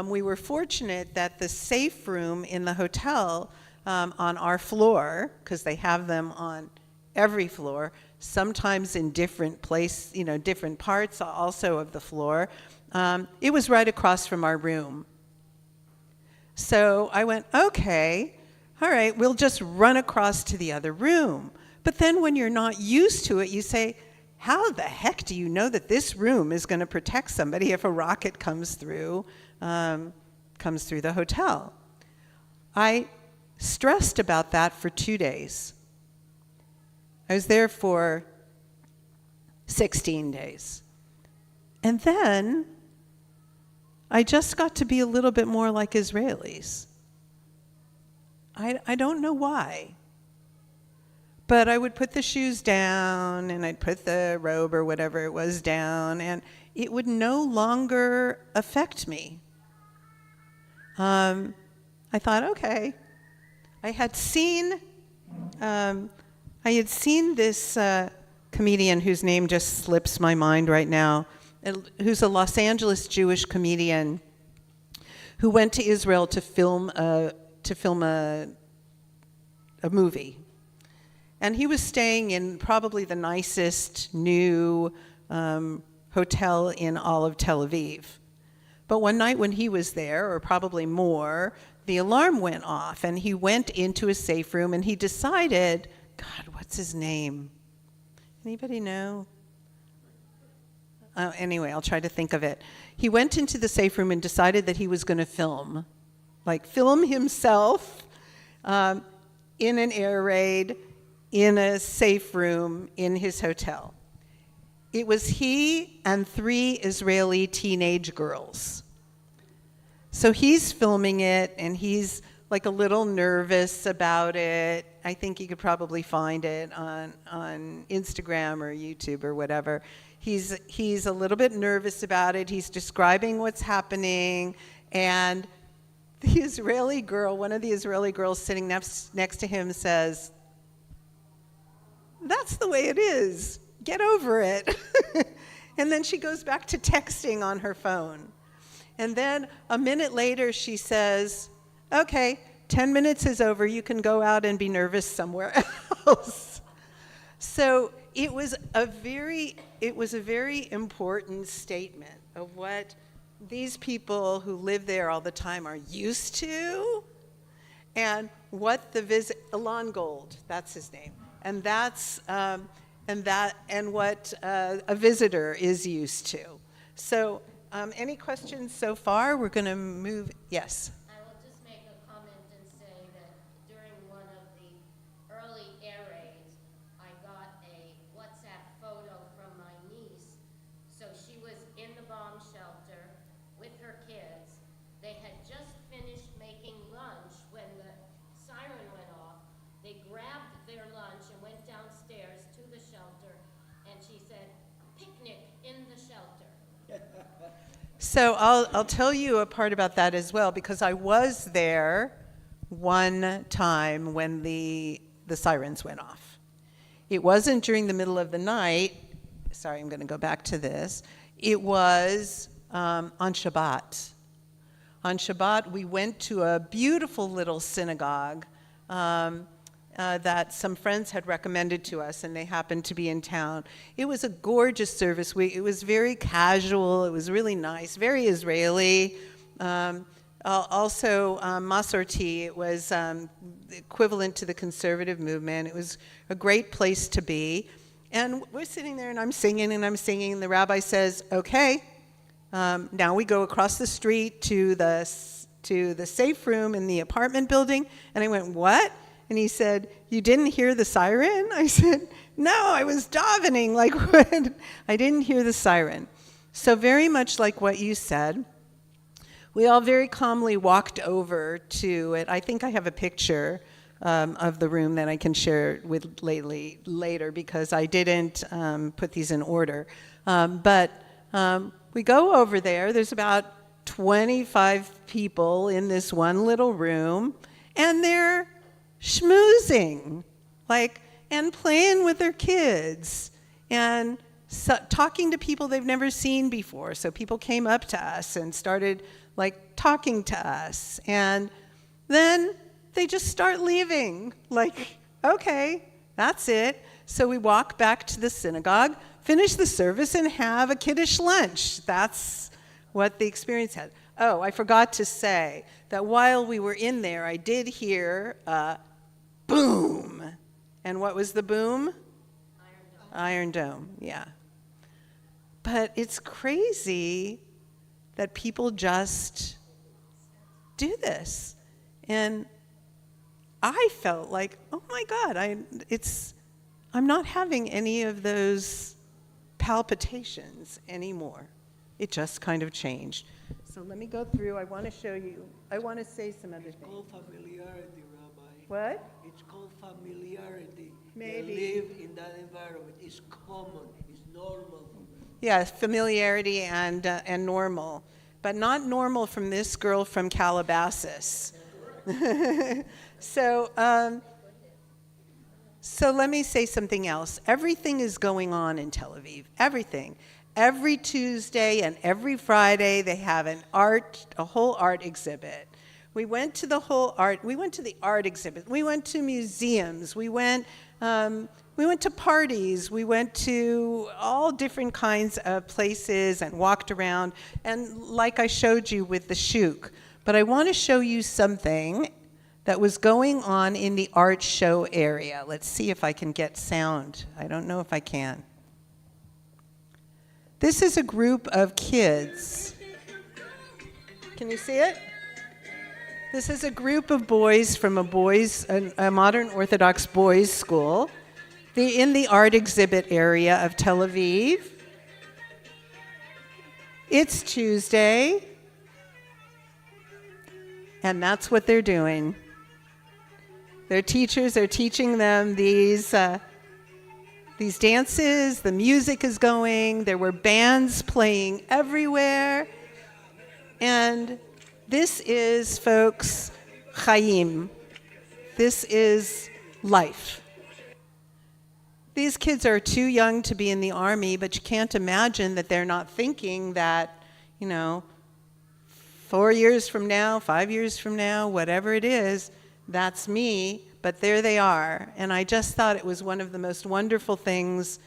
We were fortunate that the safe room in the hotel on our floor, because they have them on every floor, sometimes in different different parts also of the floor, it was right across from our room. So I went, okay, all right, we'll just run across to the other room. But then when you're not used to it, you say, how the heck do you know that this room is going to protect somebody if a rocket comes through the hotel? I stressed about that for 2 days. I was there for 16 days. And then I just got to be a little bit more like Israelis. I don't know why. But I would put the shoes down and I'd put the robe or whatever it was down and it would no longer affect me. I thought, okay. I had seen this comedian whose name just slips my mind right now, who's a Los Angeles Jewish comedian who went to Israel to film a movie. And he was staying in probably the nicest new hotel in all of Tel Aviv. But one night when he was there, or probably more, the alarm went off and he went into a safe room and he decided, God, what's his name? Anybody know? Anyway, I'll try to think of it. He went into the safe room and decided that he was going to film himself in an air raid in a safe room in his hotel. It was he and 3 Israeli teenage girls. So he's filming it, and he's like a little nervous about it. I think you could probably find it on Instagram or YouTube or whatever. He's a little bit nervous about it. He's describing what's happening, and the Israeli girl, one of the Israeli girls sitting next to him says, "That's the way it is. Get over it." And then she goes back to texting on her phone. And then a minute later, she says, okay, 10 minutes is over. You can go out and be nervous somewhere else. So it was a very important statement of what these people who live there all the time are used to, and what the Alon Gold, that's his name, and that's and what a visitor is used to. So, any questions so far? We're going to move. Yes. I will just make a comment and say that during one of the early air raids, I got a WhatsApp photo from my niece. So she was in the bomb shelter with her kids. They had just finished making lunch when the siren went off. They grabbed their lunch and went downstairs to the shelter, and she said, "Picnic in the shelter." So I'll tell you a part about that as well, because I was there one time when the sirens went off. It wasn't during the middle of the night. Sorry, I'm going to go back to this. It was on Shabbat. On Shabbat, we went to a beautiful little synagogue that some friends had recommended to us, and they happened to be in town. It was a gorgeous service. It was very casual. It was really nice, very Israeli. Also, Masorti, it was equivalent to the conservative movement. It was a great place to be. And we're sitting there, and I'm singing, and the rabbi says, "Okay, now we go across the street to the safe room in the apartment building." And I went, "What?" And he said, "You didn't hear the siren?" I said, "No, I was davening." Like, what? I didn't hear the siren. So very much like what you said, we all very calmly walked over to it. I think I have a picture of the room that I can share with later, because I didn't put these in order. But we go over there. There's about 25 people in this one little room, and they're schmoozing, and playing with their kids, and talking to people they've never seen before. So people came up to us and started talking to us, and then they just start leaving. Okay, that's it. So we walk back to the synagogue, finish the service, and have a kiddush lunch. That's what the experience had. Oh, I forgot to say that while we were in there, I did hear a boom. And what was the boom? Iron Dome, yeah. But it's crazy that people just do this. And I felt like, oh my God, I'm not having any of those palpitations anymore. It just kind of changed. So let me go through. I want to show you. I want to say some other things. It's called familiarity, Rabbi. What? It's called familiarity. Maybe. They live in that environment. It's common. It's normal. Yeah, familiarity and normal. But not normal from this girl from Calabasas. So let me say something else. Everything is going on in Tel Aviv. Everything. Every Tuesday and every Friday they have a whole art exhibit. We went to the art exhibit. We went to museums. We went to parties. We went to all different kinds of places and walked around. And like I showed you with the shuk. But I want to show you something that was going on in the art show area. Let's see if I can get sound. I don't know if I can. This is a group of kids. Can you see it? This is a group of boys from a modern Orthodox boys' school in the art exhibit area of Tel Aviv. It's Tuesday, and that's what they're doing. Their teachers are teaching them these dances. The music is going. There were bands playing everywhere. And this is, folks, Chaim. This is life. These kids are too young to be in the army, but you can't imagine that they're not thinking that, 4 years from now, 5 years from now, whatever it is, that's me. but there they are. And I just thought it was one of the most wonderful things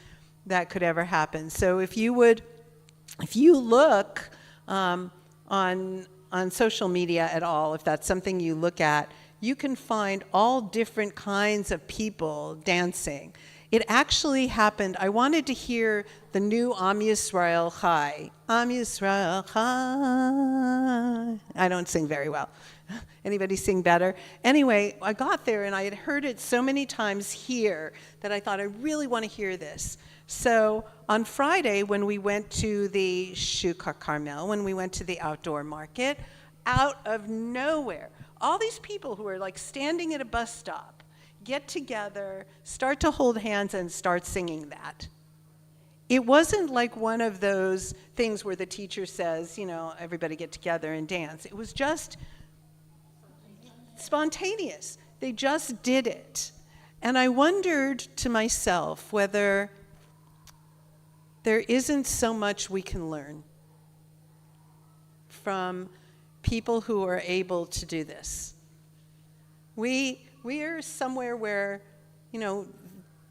that could ever happen. So if you look on social media at all, if that's something you look at, you can find all different kinds of people dancing. It actually happened. I wanted to hear the new Am Yisrael Chai. Am Yisrael Chai. I don't sing very well. Anybody sing better? Anyway, I got there and I had heard it so many times here that I thought I really want to hear this. So on Friday, when we went to the Shuk HaCarmel, when we went to the outdoor market, out of nowhere, all these people who are like standing at a bus stop get together, start to hold hands, and start singing that. It wasn't like one of those things where the teacher says, you know, everybody get together and dance. It was just spontaneous. They just did it. And I wondered to myself whether there isn't so much we can learn from people who are able to do this. We are somewhere where, you know,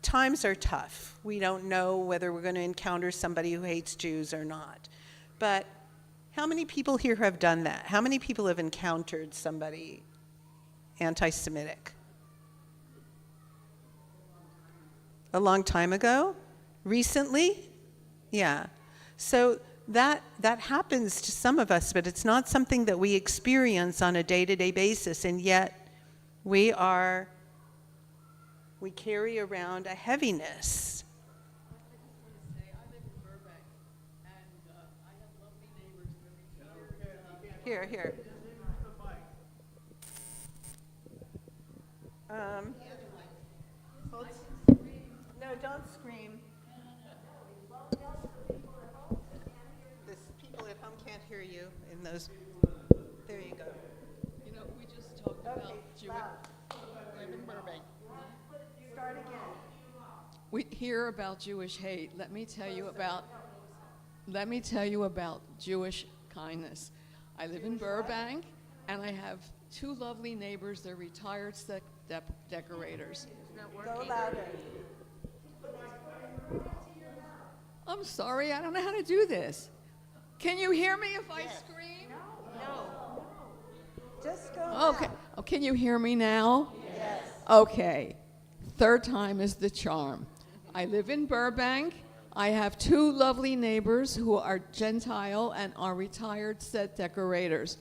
times are tough. We don't know whether we're going to encounter somebody who hates Jews or not. But how many people here have done that? How many people have encountered somebody anti-Semitic? A long time ago? Recently? Yeah. So that happens to some of us, but it's not something that we experience on a day-to-day basis, and yet we carry around a heaviness. Here. No, don't scream. The people at home can't hear you in those. There you go. You know, we just talked about Jewish. Live in Burbank. Start again. We hear about Jewish hate. Let me tell you about Jewish kindness. I live in Burbank, and I have two lovely neighbors. They're retired decorators. Go louder. I'm sorry, I don't know how to do this. Can you hear me if I scream? No. Just go. Okay. Oh, can you hear me now? Yes. Okay. Third time is the charm. I live in Burbank. I have two lovely neighbors who are Gentile and are retired set decorators.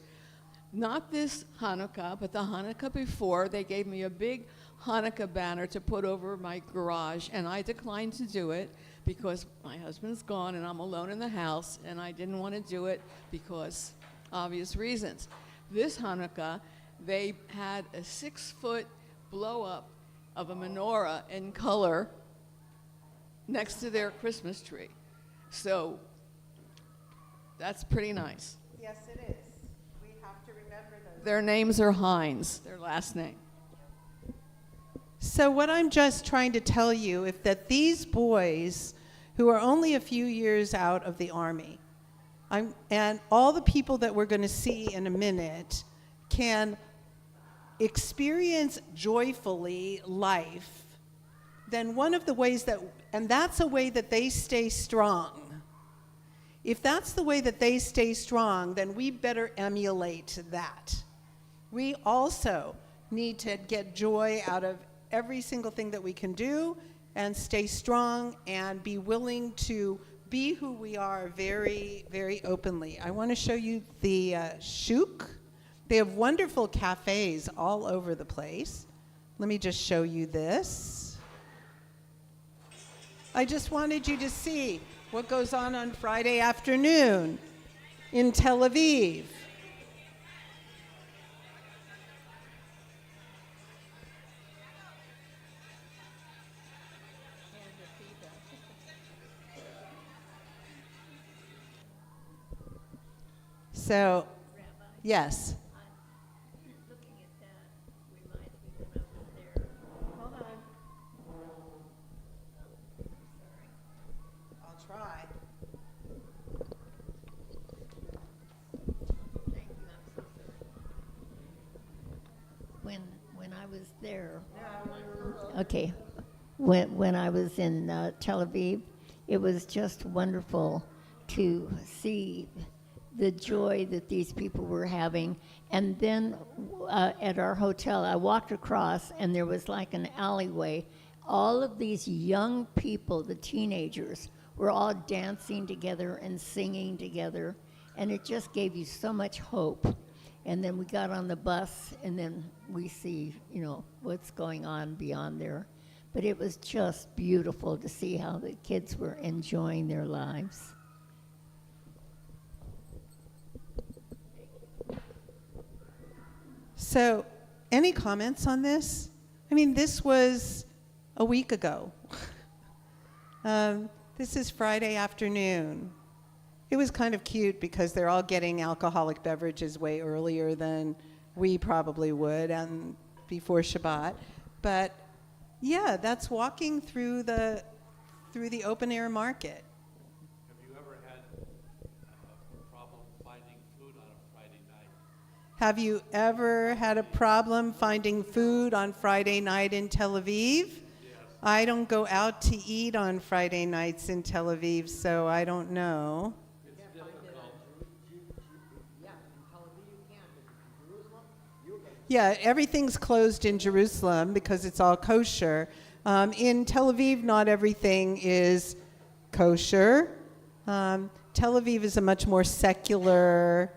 Not this Hanukkah, but the Hanukkah before, they gave me a big Hanukkah banner to put over my garage, and I declined to do it because my husband's gone and I'm alone in the house, and I didn't want to do it because obvious reasons. This Hanukkah, they had a 6-foot blow-up of a menorah in color next to their Christmas tree. So that's pretty nice. Yes, it is. We have to remember those. Their names are Hines, their last name. So what I'm just trying to tell you is that these boys, who are only a few years out of the Army, and all the people that we're going to see in a minute, can experience joyfully life, then one of the ways and that's a way that they stay strong. If that's the way that they stay strong, then we better emulate that. We also need to get joy out of every single thing that we can do and stay strong and be willing to be who we are very, very openly. I want to show you the Shuk. They have wonderful cafes all over the place. Let me just show you this. I just wanted you to see what goes on Friday afternoon in Tel Aviv. So, yes. Looking at that reminds me when I was there. Hold on. I'll try. Thank you, I'm so sorry. When I was there. Okay. When I was in Tel Aviv, it was just wonderful to see the joy that these people were having. And then at our hotel, I walked across, and there was like an alleyway. All of these young people, the teenagers, were all dancing together and singing together, and it just gave you so much hope. And then we got on the bus, and then we see, what's going on beyond there. But it was just beautiful to see how the kids were enjoying their lives. So, any comments on this? I mean, this was a week ago. This is Friday afternoon. It was kind of cute because they're all getting alcoholic beverages way earlier than we probably would and before Shabbat. But yeah, that's walking through the open air market. Have you ever had a problem finding food on a Friday night? Have you ever had a problem finding food on Friday night in Tel Aviv? Yes. I don't go out to eat on Friday nights in Tel Aviv, so I don't know. It's difficult. Yeah, everything's closed in Jerusalem because it's all kosher. In Tel Aviv, not everything is kosher. Tel Aviv is a much more secular,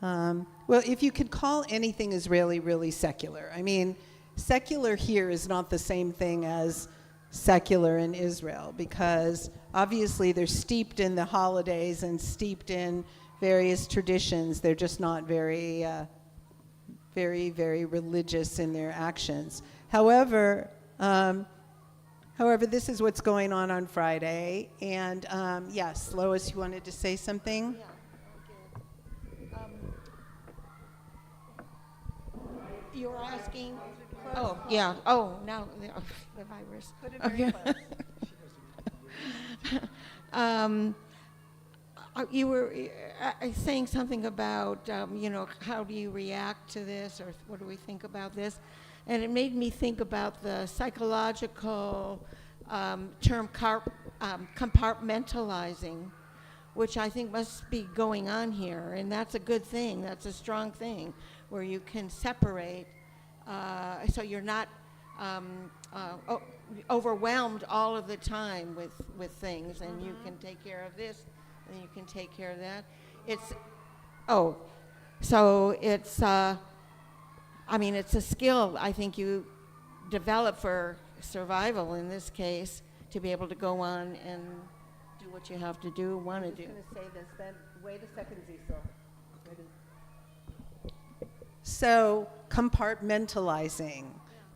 well, if you could call anything Israeli really secular. I mean, secular here is not the same thing as secular in Israel because obviously they're steeped in the holidays and steeped in various traditions. They're just not very, very religious in their actions. However, this is what's going on Friday. And yes, Lois, you wanted to say something? Yeah. You were asking. Oh, yeah. Oh, now the virus. Put it very close. You were saying something about, how do you react to this, or what do we think about this? And it made me think about the psychological term compartmentalizing, which I think must be going on here, and that's a good thing. That's a strong thing, where you can separate, so you're not overwhelmed all of the time with things, and you can take care of this, and you can take care of that. It's a skill I think you develop for survival in this case, to be able to go on and do what you have to do, want to do. I'm going to say this, then wait a second, Cecil. So, compartmentalizing.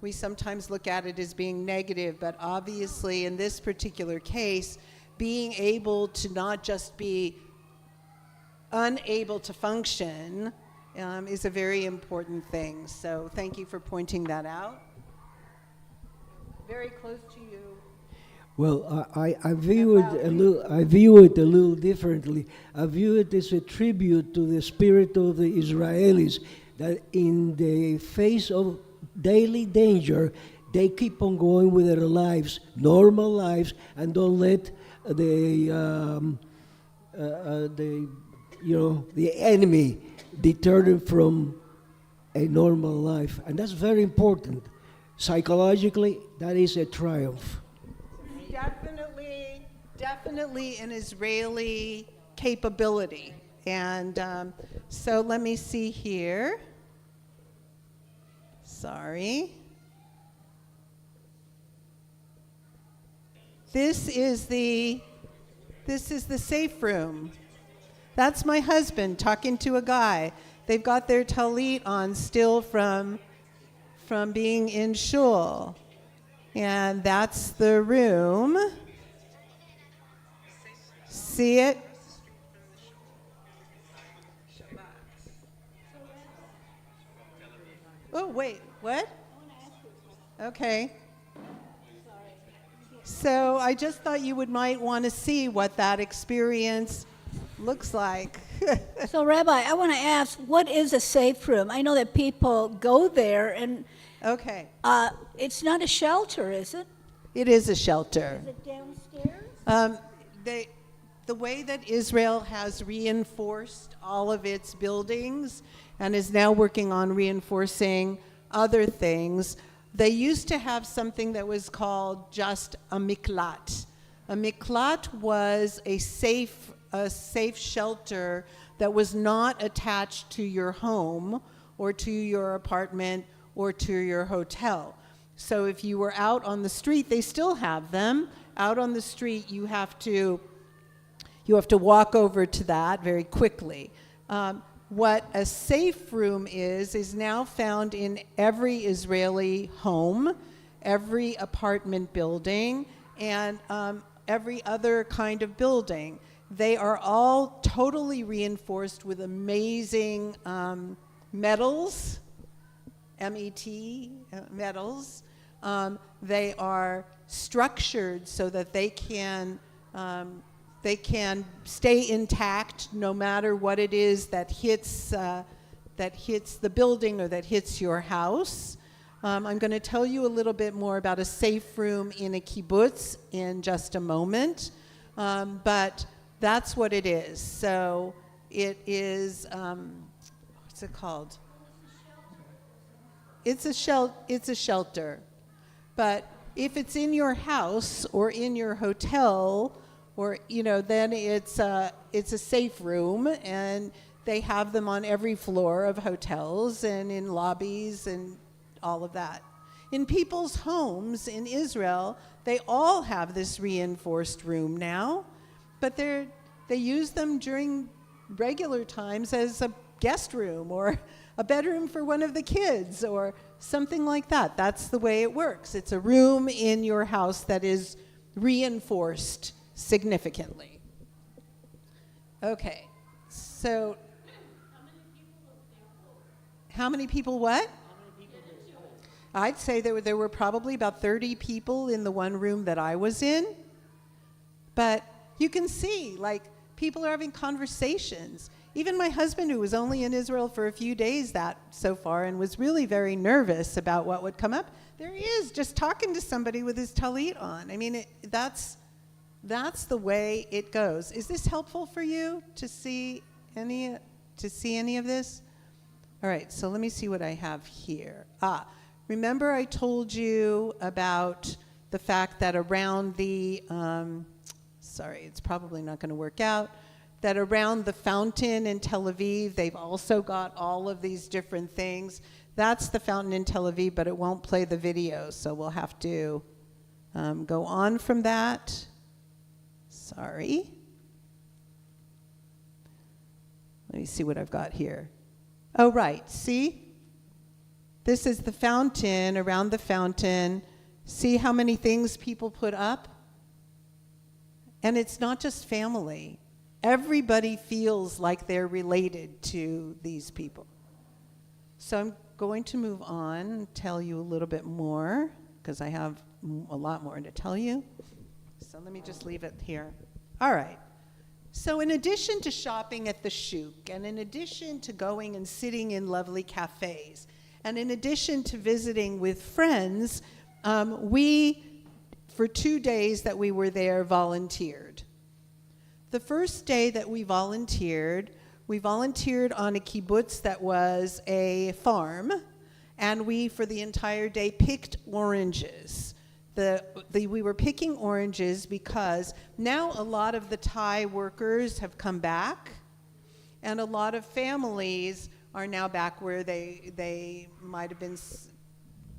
We sometimes look at it as being negative, but obviously in this particular case, being able to not just be unable to function is a very important thing. So thank you for pointing that out. Very close to you. Well, I view it a little differently. I view it as a tribute to the spirit of the Israelis, that in the face of daily danger, they keep on going with their lives, normal lives, and don't let the enemy deter them from a normal life, and that's very important. Psychologically, that is a triumph. Definitely an Israeli capability. And so let me see here. Sorry. This is the safe room. That's my husband talking to a guy. They've got their talit on still from being in shul. And that's the room. See it? Oh, wait, what? Okay. So I just thought you might want to see what that experience looks like. So, Rabbi, I want to ask, what is a safe room? I know that people go there, and Okay. It's not a shelter, is it? It is a shelter. Is it downstairs? The way that Israel has reinforced all of its buildings and is now working on reinforcing other things, they used to have something that was called just a miklat. A miklat was a safe shelter that was not attached to your home or to your apartment or to your hotel. So if you were out on the street, they still have them. Out on the street, you have to walk over to that very quickly. What a safe room is now found in every Israeli home, every apartment building, and every other kind of building. They are all totally reinforced with amazing metals, M-E-T, metals. They are structured so that they can stay intact no matter what it is that hits the building or that hits your house. I'm going to tell you a little bit more about a safe room in a kibbutz in just a moment, but that's what it is. So it is, what's it called? It's a shelter. But if it's in your house or in your hotel, or then it's a safe room, and they have them on every floor of hotels and in lobbies and all of that. In people's homes in Israel, they all have this reinforced room now, but they use them during regular times as a guest room or a bedroom for one of the kids or something like that. That's the way it works. It's a room in your house that is reinforced significantly. Okay, so how many people what? I'd say there were probably about 30 people in the one room that I was in. But you can see, people are having conversations. Even my husband, who was only in Israel for a few days so far and was really very nervous about what would come up, there he is, just talking to somebody with his talit on. I mean, that's the way it goes. Is this helpful for you to see any of this? All right, so let me see what I have here. Remember I told you about the fact that around the, it's probably not going to work out, that around the fountain in Tel Aviv, they've also got all of these different things. That's the fountain in Tel Aviv, but it won't play the video, so we'll have to go on from that. Sorry. Let me see what I've got here. Oh, right, see? This is the fountain, around the fountain. See how many things people put up? And it's not just family. Everybody feels like they're related to these people. So I'm going to move on and tell you a little bit more, because I have a lot more to tell you. So let me just leave it here. All right. So in addition to shopping at the Shuk, and in addition to going and sitting in lovely cafes, and in addition to visiting with friends, we, for 2 days that we were there, volunteered. The first day that we volunteered on a kibbutz that was a farm, and we, for the entire day, picked oranges. We were picking oranges because now a lot of the Thai workers have come back, and a lot of families are now back where they might have been,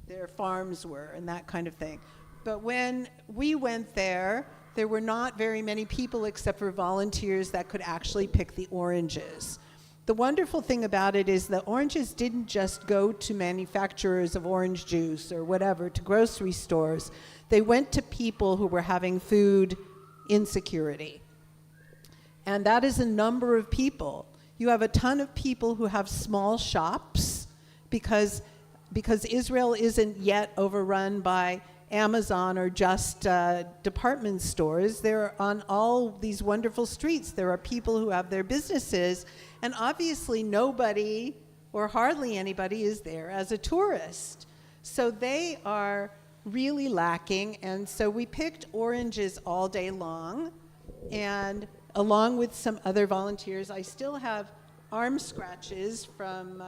their farms were, and that kind of thing. But when we went there were not very many people except for volunteers that could actually pick the oranges. The wonderful thing about it is the oranges didn't just go to manufacturers of orange juice or whatever, to grocery stores. They went to people who were having food insecurity. And that is a number of people. You have a ton of people who have small shops because Israel isn't yet overrun by Amazon or just department stores. They're on all these wonderful streets. There are people who have their businesses, and obviously nobody or hardly anybody is there as a tourist. So they are really lacking, and so we picked oranges all day long, and along with some other volunteers, I still have arm scratches from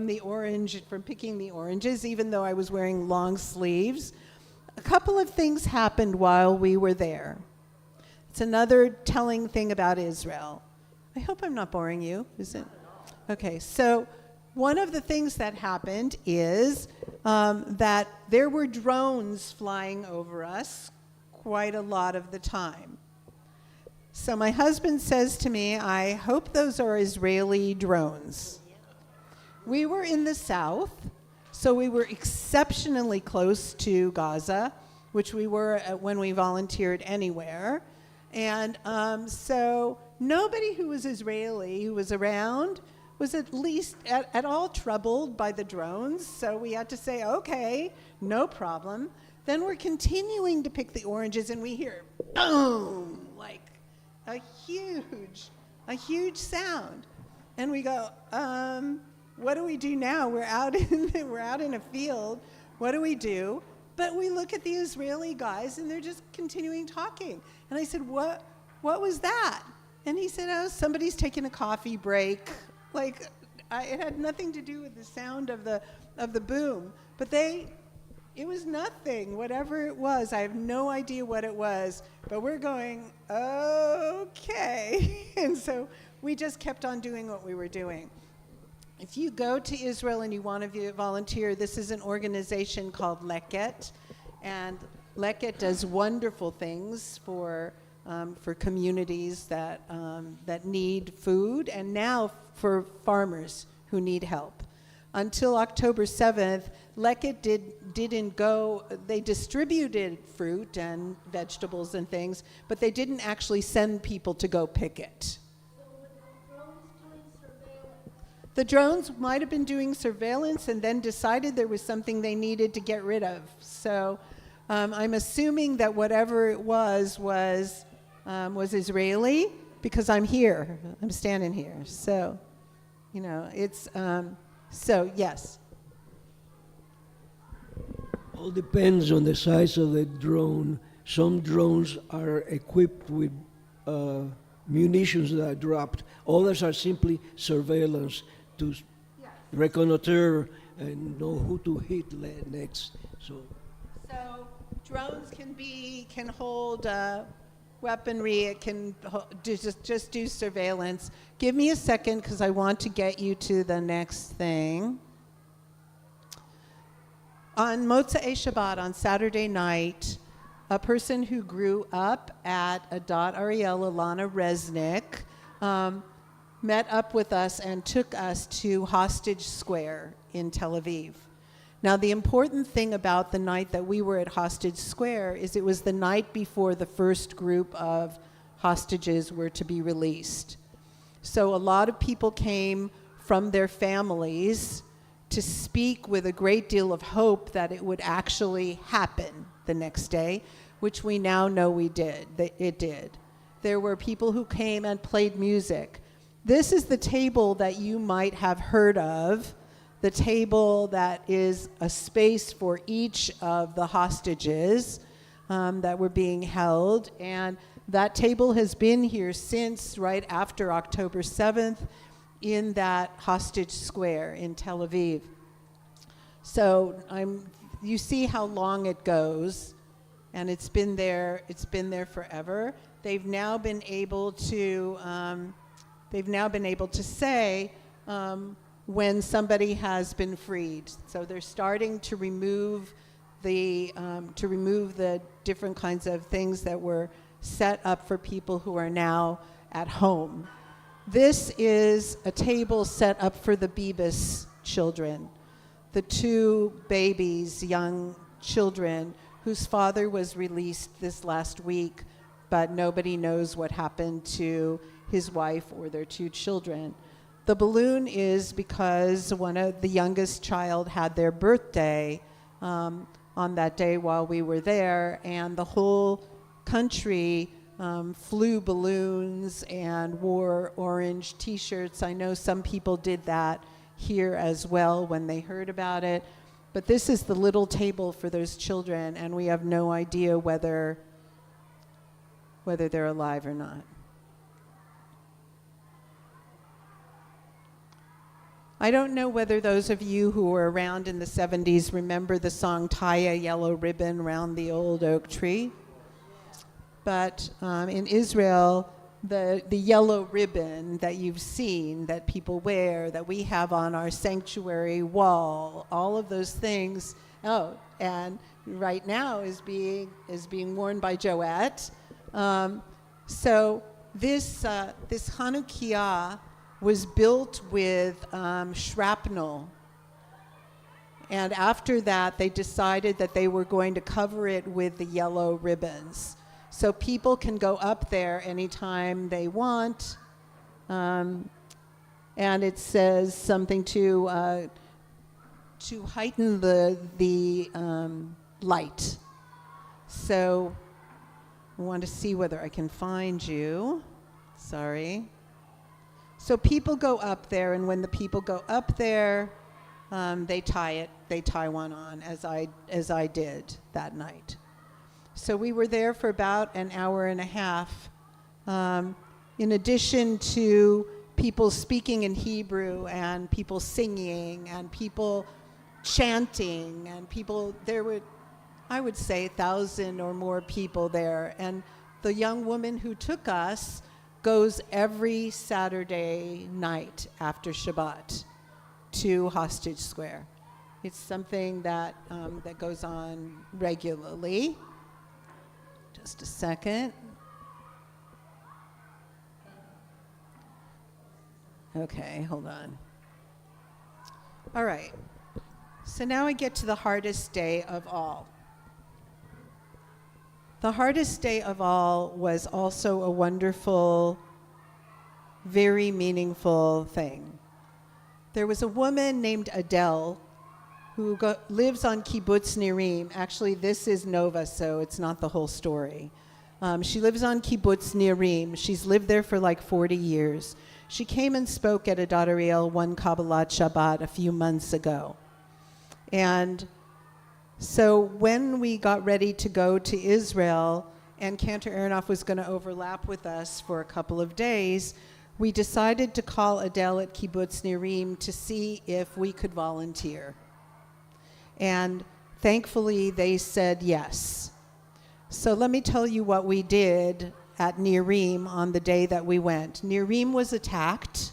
the orange, from picking the oranges, even though I was wearing long sleeves. A couple of things happened while we were there. It's another telling thing about Israel. I hope I'm not boring you, is it? Okay, so one of the things that happened is that there were drones flying over us quite a lot of the time. So my husband says to me, I hope those are Israeli drones. We were in the south, so we were exceptionally close to Gaza, which we were when we volunteered anywhere. And so nobody who was Israeli who was around was at least at all troubled by the drones. So we had to say, okay, no problem. Then we're continuing to pick the oranges, and we hear boom, like a huge sound. And we go, what do we do now? We're out in a field. What do we do? But we look at the Israeli guys, and they're just continuing talking. And I said, what was that? And he said, oh, somebody's taking a coffee break. Like, it had nothing to do with the sound of the boom. But it was nothing, whatever it was. I have no idea what it was. But we're going, okay. And so we just kept on doing what we were doing. If you go to Israel and you want to volunteer, this is an organization called Leket. And Leket does wonderful things for communities that need food, and now for farmers who need help. Until October 7th, Leket didn't go, they distributed fruit and vegetables and things, but they didn't actually send people to go pick it. The drones might have been doing surveillance and then decided there was something they needed to get rid of. So I'm assuming that whatever it was Israeli, because I'm here. I'm standing here. So, it's, so yes. All depends on the size of the drone. Some drones are equipped with munitions that are dropped. Others are simply surveillance to reconnoiter and know who to hit next. So drones can hold weaponry. It can just do surveillance. Give me a second because I want to get you to the next thing. On Motzei Shabbat, on Saturday night, a person who grew up at Adat Ariel, Alana Resnick, met up with us and took us to Hostage Square in Tel Aviv. Now, the important thing about the night that we were at Hostage Square is it was the night before the first group of hostages were to be released. So a lot of people came from their families to speak with a great deal of hope that it would actually happen the next day, which we now know it did. There were people who came and played music. This is the table that you might have heard of, the table that is a space for each of the hostages that were being held. And that table has been here since right after October 7th in that Hostage Square in Tel Aviv. So you see how long it goes, and it's been there forever. They've now been able to say when somebody has been freed. So they're starting to remove the different kinds of things that were set up for people who are now at home. This is a table set up for the Bibas children, the two babies, young children, whose father was released this last week, but nobody knows what happened to his wife or their two children. The balloon is because the youngest child had their birthday on that day while we were there, and the whole country flew balloons and wore orange T-shirts. I know some people did that here as well when they heard about it. But this is the little table for those children, and we have no idea whether they're alive or not. I don't know whether those of you who were around in the 70s remember the song "Tie a Yellow Ribbon Round the Old Oak Tree." But in Israel, the yellow ribbon that you've seen, that people wear, that we have on our sanctuary wall, all of those things, and right now is being worn by Joette. So this Hanukkah was built with shrapnel. And after that, they decided that they were going to cover it with the yellow ribbons. So people can go up there anytime they want. And it says something to heighten the light. So I want to see whether I can find you. Sorry. So people go up there, and when the people go up there, they tie one on, as I did that night. So we were there for about an hour and a half. In addition to people speaking in Hebrew and people singing and people chanting and people, there were, I would say, 1,000 or more people there. And the young woman who took us goes every Saturday night after Shabbat to Hostage Square. It's something that goes on regularly. Just a second. Okay, hold on. All right. So now I get to the hardest day of all. The hardest day of all was also a wonderful, very meaningful thing. There was a woman named Adele who lives on Kibbutz Nirim. Actually, this is Nova, so it's not the whole story. She lives on Kibbutz Nirim. She's lived there for like 40 years. She came and spoke at Adat Ariel one Kabbalat Shabbat a few months ago. And so when we got ready to go to Israel, and Cantor Aronoff was going to overlap with us for a couple of days, we decided to call Adele at Kibbutz Nirim to see if we could volunteer. And thankfully, they said yes. So let me tell you what we did at Nirim on the day that we went. Nirim was attacked.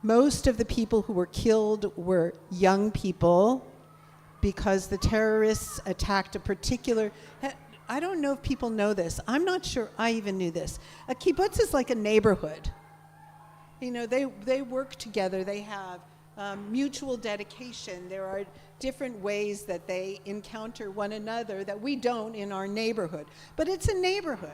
Most of the people who were killed were young people because the terrorists attacked a particular... I don't know if people know this. I'm not sure I even knew this. A kibbutz is like a neighborhood. You know, they work together. They have mutual dedication. There are different ways that they encounter one another that we don't in our neighborhood. But it's a neighborhood.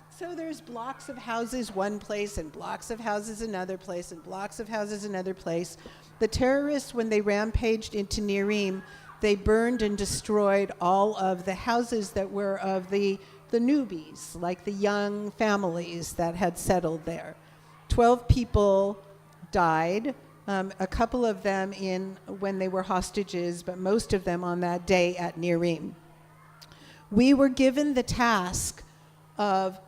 So there's blocks of houses one place and blocks of houses another place and blocks of houses another place. The terrorists, when they rampaged into Nirim, they burned and destroyed all of the houses that were of the newbies, like the young families that had settled there. 12 people died, a couple of them when they were hostages, but most of them on that day at Nirim. We were given the task of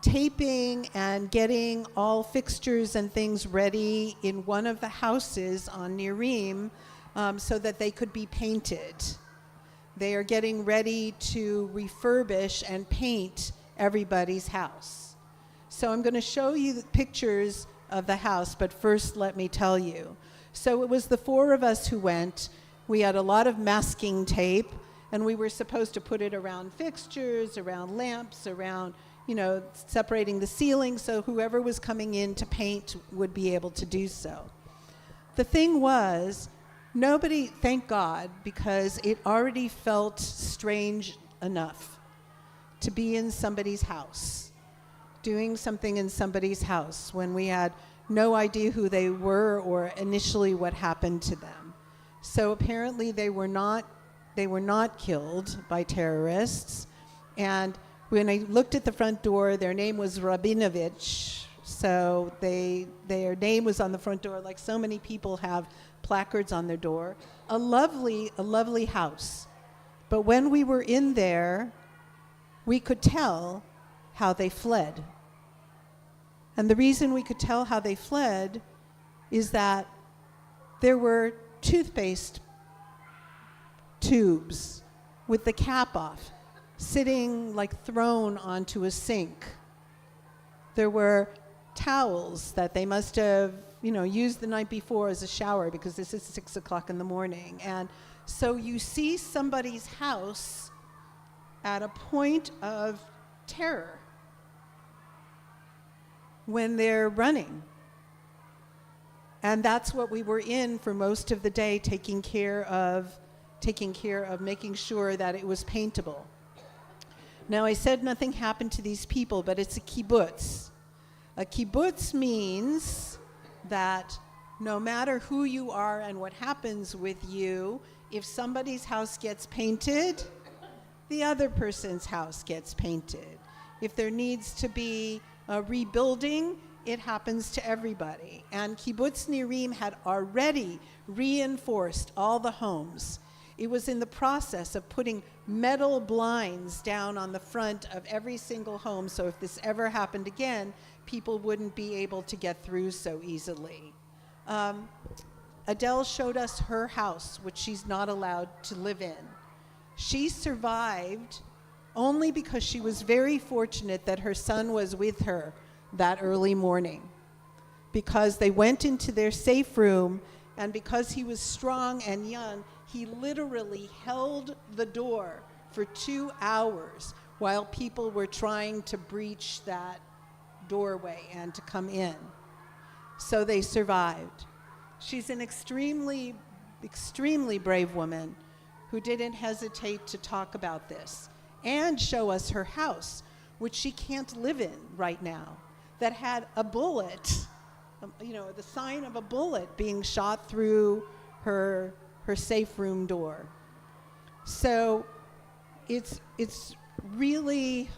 taping and getting all fixtures and things ready in one of the houses on Nirim so that they could be painted. They are getting ready to refurbish and paint everybody's house. So I'm going to show you the pictures of the house, but first let me tell you. So it was the four of us who went. We had a lot of masking tape, and we were supposed to put it around fixtures, around lamps, around, separating the ceiling so whoever was coming in to paint would be able to do so. The thing was, nobody, thank God, because it already felt strange enough to be in somebody's house, doing something in somebody's house when we had no idea who they were or initially what happened to them. So apparently they were not killed by terrorists. And when I looked at the front door, their name was Rabinovich. So their name was on the front door, like so many people have placards on their door. A lovely house. But when we were in there, we could tell how they fled. And the reason we could tell how they fled is that there were toothpaste tubes with the cap off, sitting like thrown onto a sink. There were towels that they must have, used the night before as a shower, because this is 6 o'clock in the morning. And so you see somebody's house at a point of terror when they're running. And that's what we were in for most of the day, taking care of making sure that it was paintable. Now, I said nothing happened to these people, but it's a kibbutz. A kibbutz means that no matter who you are and what happens with you, if somebody's house gets painted, the other person's house gets painted. If there needs to be a rebuilding, it happens to everybody. And Kibbutz Nirim had already reinforced all the homes. It was in the process of putting metal blinds down on the front of every single home, so if this ever happened again, people wouldn't be able to get through so easily. Adele showed us her house, which she's not allowed to live in. She survived only because she was very fortunate that her son was with her that early morning, because they went into their safe room, and because he was strong and young, he literally held the door for 2 hours while people were trying to breach that doorway and to come in. So they survived. She's an extremely, extremely brave woman who didn't hesitate to talk about this and show us her house, which she can't live in right now, that had a bullet, the sign of a bullet being shot through her safe room door. So it's really,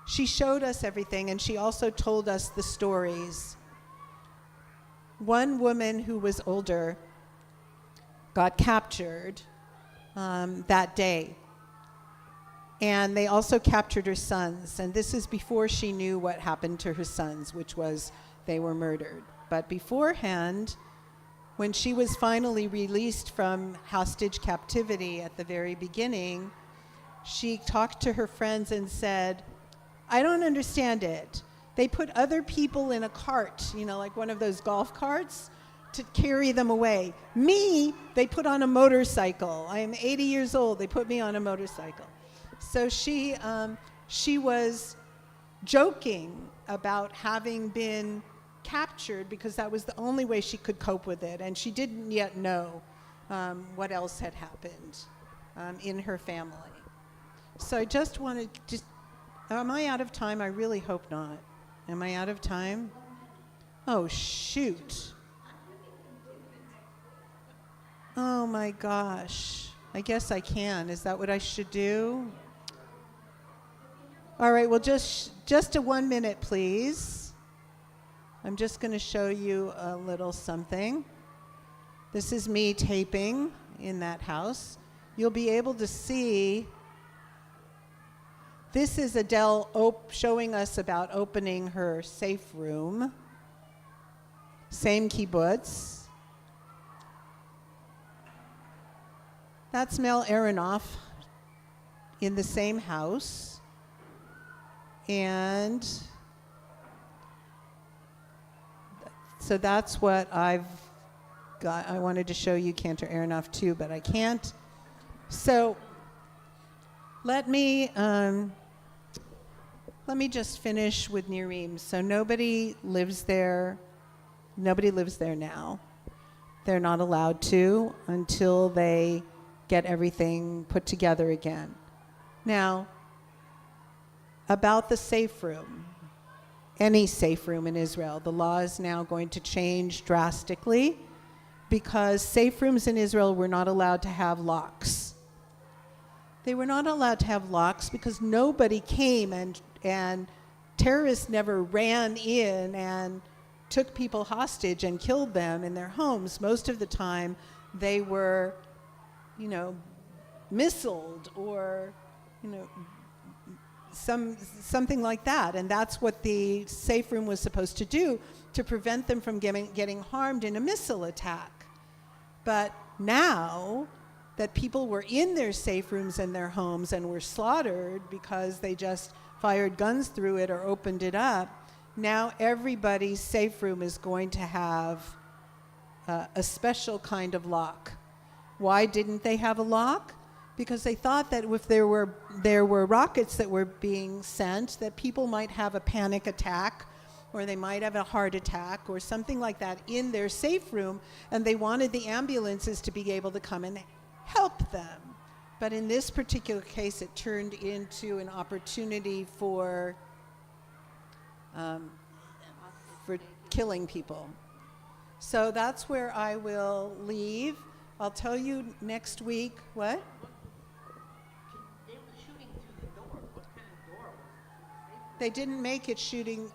she showed us everything, and she also told us the stories. One woman who was older got captured that day, and they also captured her sons, and this is before she knew what happened to her sons, which was they were murdered. But beforehand, when she was finally released from hostage captivity at the very beginning, she talked to her friends and said, "I don't understand it. They put other people in a cart, like one of those golf carts, to carry them away. Me, they put on a motorcycle. I am 80 years old. They put me on a motorcycle." So she was joking about having been captured because that was the only way she could cope with it, and she didn't yet know what else had happened in her family. So I just wanted to, am I out of time? I really hope not. Am I out of time? Oh, shoot. Oh my gosh. I guess I can. Is that what I should do? All right, well, just a 1 minute, please. I'm just going to show you a little something. This is me taping in that house. You'll be able to see, this is Adele showing us about opening her safe room. Same kibbutz. That's Mel Aronoff in the same house. And so that's what I've got. I wanted to show you Cantor Aronoff too, but I can't. So let me just finish with Nirim. So nobody lives there. Nobody lives there now. They're not allowed to until they get everything put together again. Now, about the safe room, any safe room in Israel, the law is now going to change drastically because safe rooms in Israel were not allowed to have locks. They were not allowed to have locks because nobody came and terrorists never ran in and took people hostage and killed them in their homes, most of the time they were, missiled or, something like that. And that's what the safe room was supposed to do, to prevent them from getting harmed in a missile attack. But now that people were in their safe rooms in their homes and were slaughtered because they just fired guns through it or opened it up, now everybody's safe room is going to have a special kind of lock. Why didn't they have a lock? Because they thought that if there were rockets that were being sent, that people might have a panic attack, or they might have a heart attack or something like that in their safe room, and they wanted the ambulances to be able to come and help them. But in this particular case, it turned into an opportunity for killing people. So that's where I will leave. I'll tell you next week. What? They were shooting through the door. What kind of door was it? They didn't make it shooting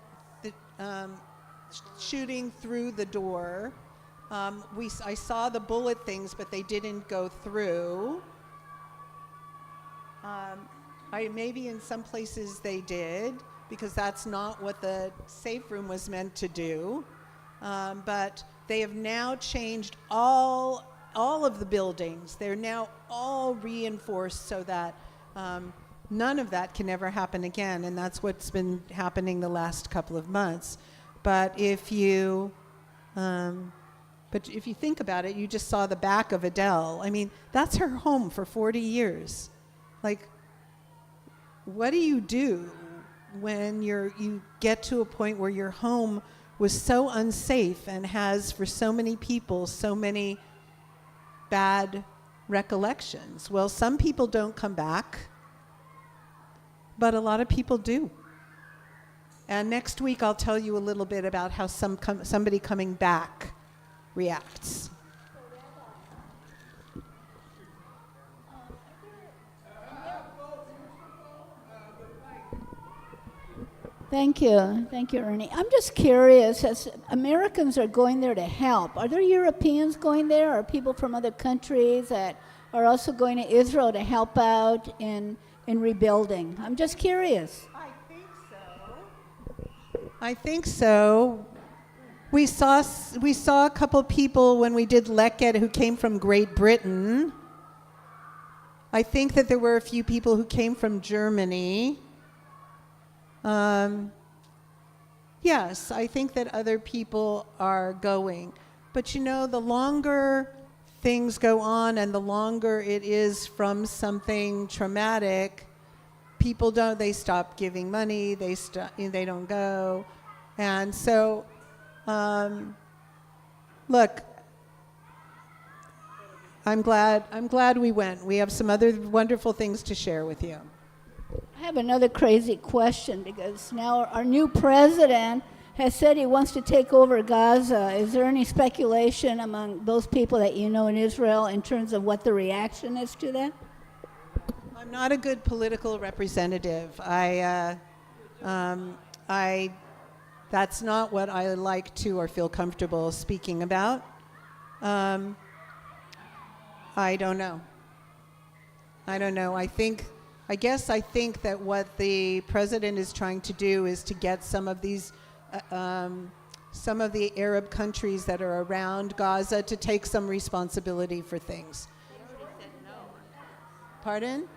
through the door. I saw the bullet things, but they didn't go through. Maybe in some places they did, because that's not what the safe room was meant to do. But they have now changed all of the buildings. They're now all reinforced so that none of that can ever happen again, and that's what's been happening the last couple of months. But if you think about it, you just saw the back of Adele. I mean, that's her home for 40 years. Like, what do you do when you get to a point where your home was so unsafe and has for so many people so many bad recollections? Well, some people don't come back, but a lot of people do. And next week I'll tell you a little bit about how somebody coming back reacts. Thank you, Ernie. I'm just curious, as Americans are going there to help, are there Europeans going there, or people from other countries that are also going to Israel to help out in rebuilding? I'm just curious. I think so. We saw a couple people when we did Leket who came from Great Britain. I think that there were a few people who came from Germany. Yes, I think that other people are going. But the longer things go on and the longer it is from something traumatic, people they stop giving money, they don't go. And so, look, I'm glad we went. We have some other wonderful things to share with you. I have another crazy question, because now our new president has said he wants to take over Gaza. Is there any speculation among those people that you know in Israel in terms of what the reaction is to that? I'm not a good political representative. That's not what I like to or feel comfortable speaking about. I don't know. I guess I think that what the president is trying to do is to get some of the Arab countries that are around Gaza to take some responsibility for things. Pardon?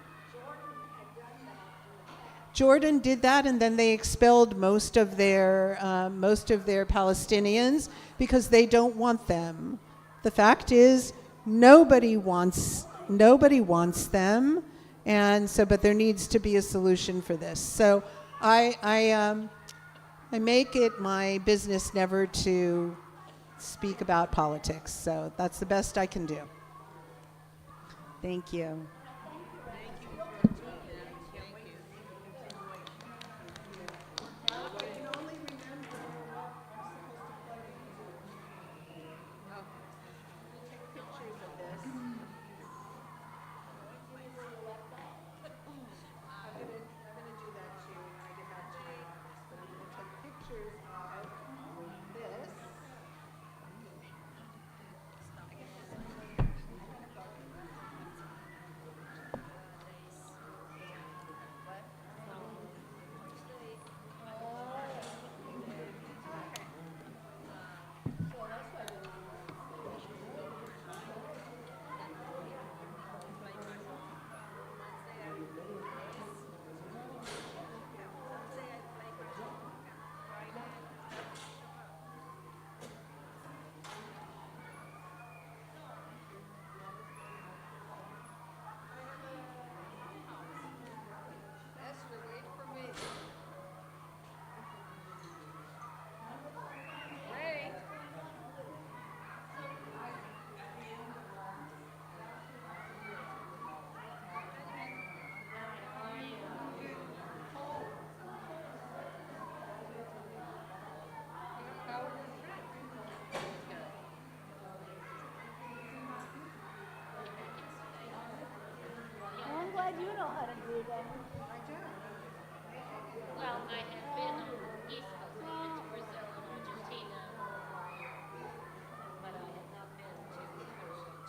Jordan did that, and then they expelled most of their Palestinians because they don't want them. The fact is, nobody wants them. And so, but there needs to be a solution for this. So I make it my business never to speak about politics. So that's the best I can do. Thank you. Pictures of this. know how to do that. Well, I have been on the East Coast, I've been to Brazil and Argentina, but I have not been to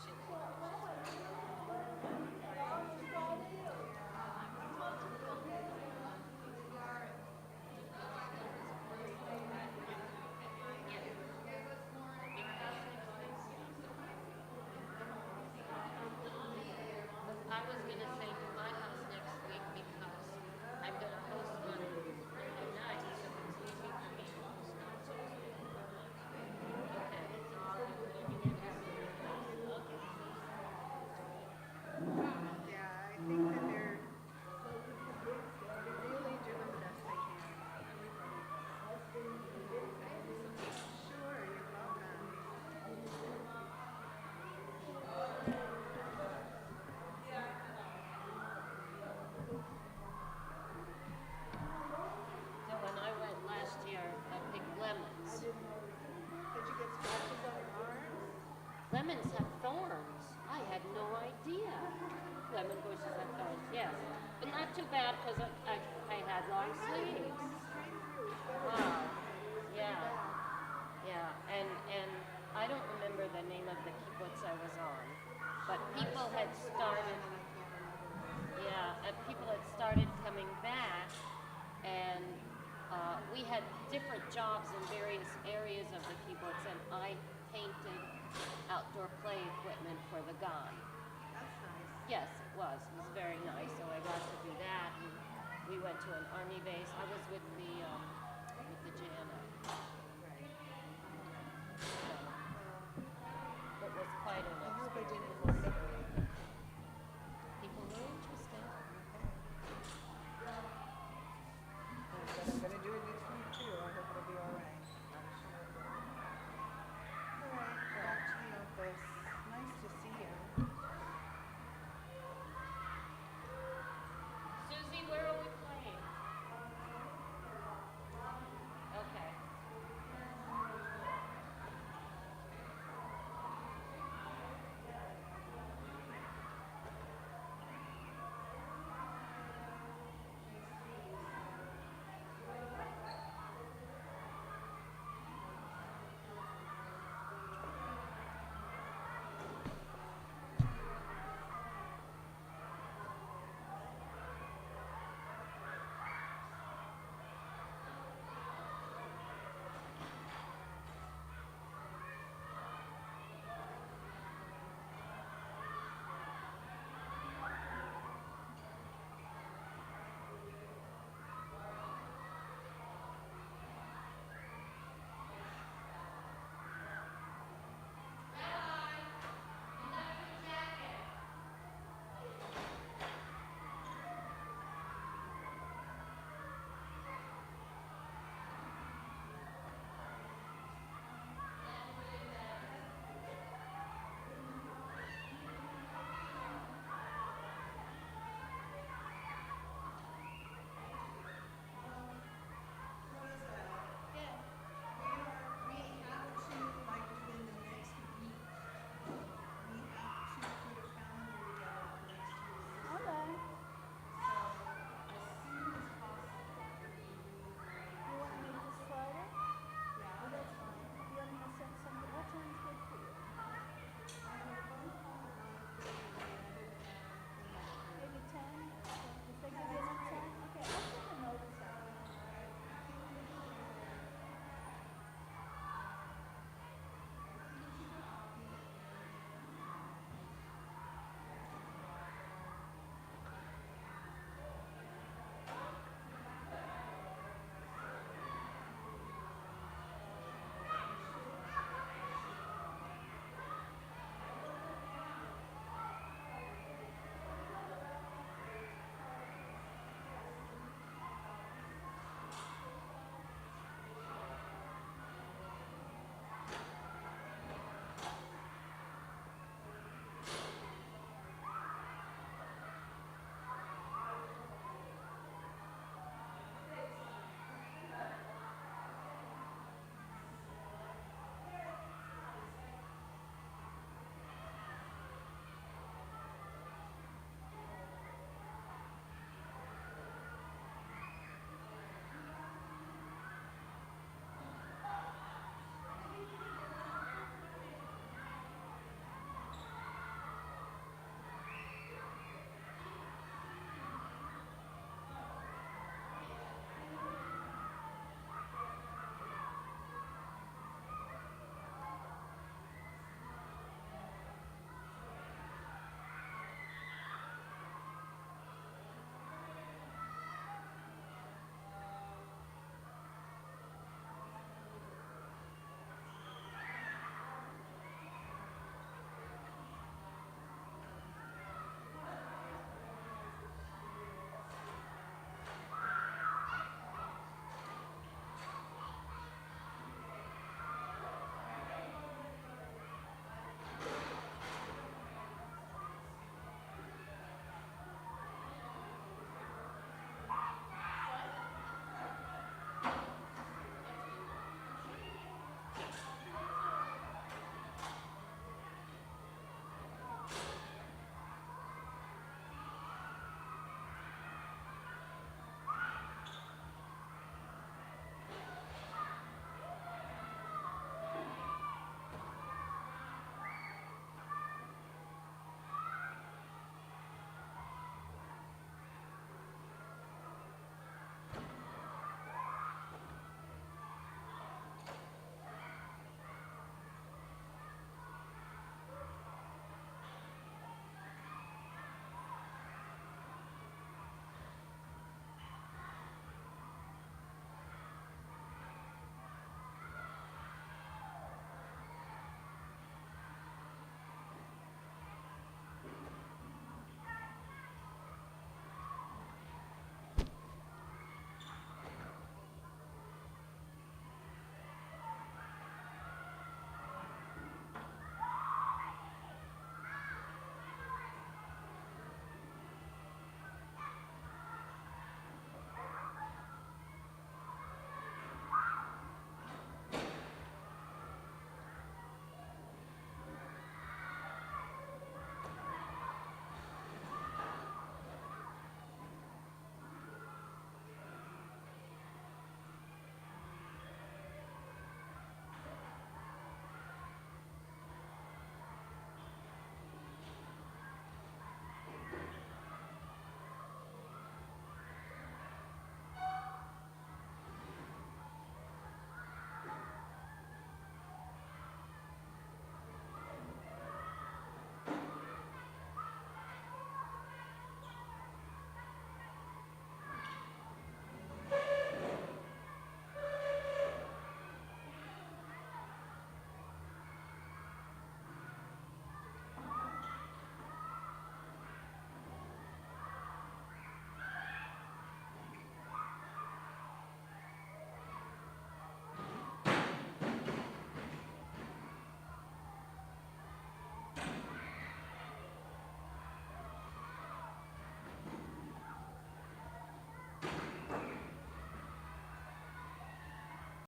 Chile. I was gonna say to my house next week because I'm gonna host one Monday night, so it's easy for me to host on Tuesday. Okay, so I'll do it. Okay. Yeah, I think that they're really doing the best they can. Sure, you're welcome. So when I went last year, I picked lemons. Did you get scratches on your arms? Lemons have thorns. I had no idea. Lemon bushes have thorns, yes. But not too bad because I had long sleeves. Wow. Yeah. Yeah. And I don't remember the name of the kibbutz I was on. But people had started, people had started coming back, and we had different jobs in various areas of the kibbutz, and I painted outdoor play equipment for the GAN. That's nice. Yes, it was. It was very nice. So I got to do that. And we went to an army base. I was with the JNO. It was quite an I hope I experience. didn't miss it. People were interested. But I'm gonna do it next week too. I hope it'll be all right. I'm sure it will. All right, back to the office. Nice to see you. Susie, where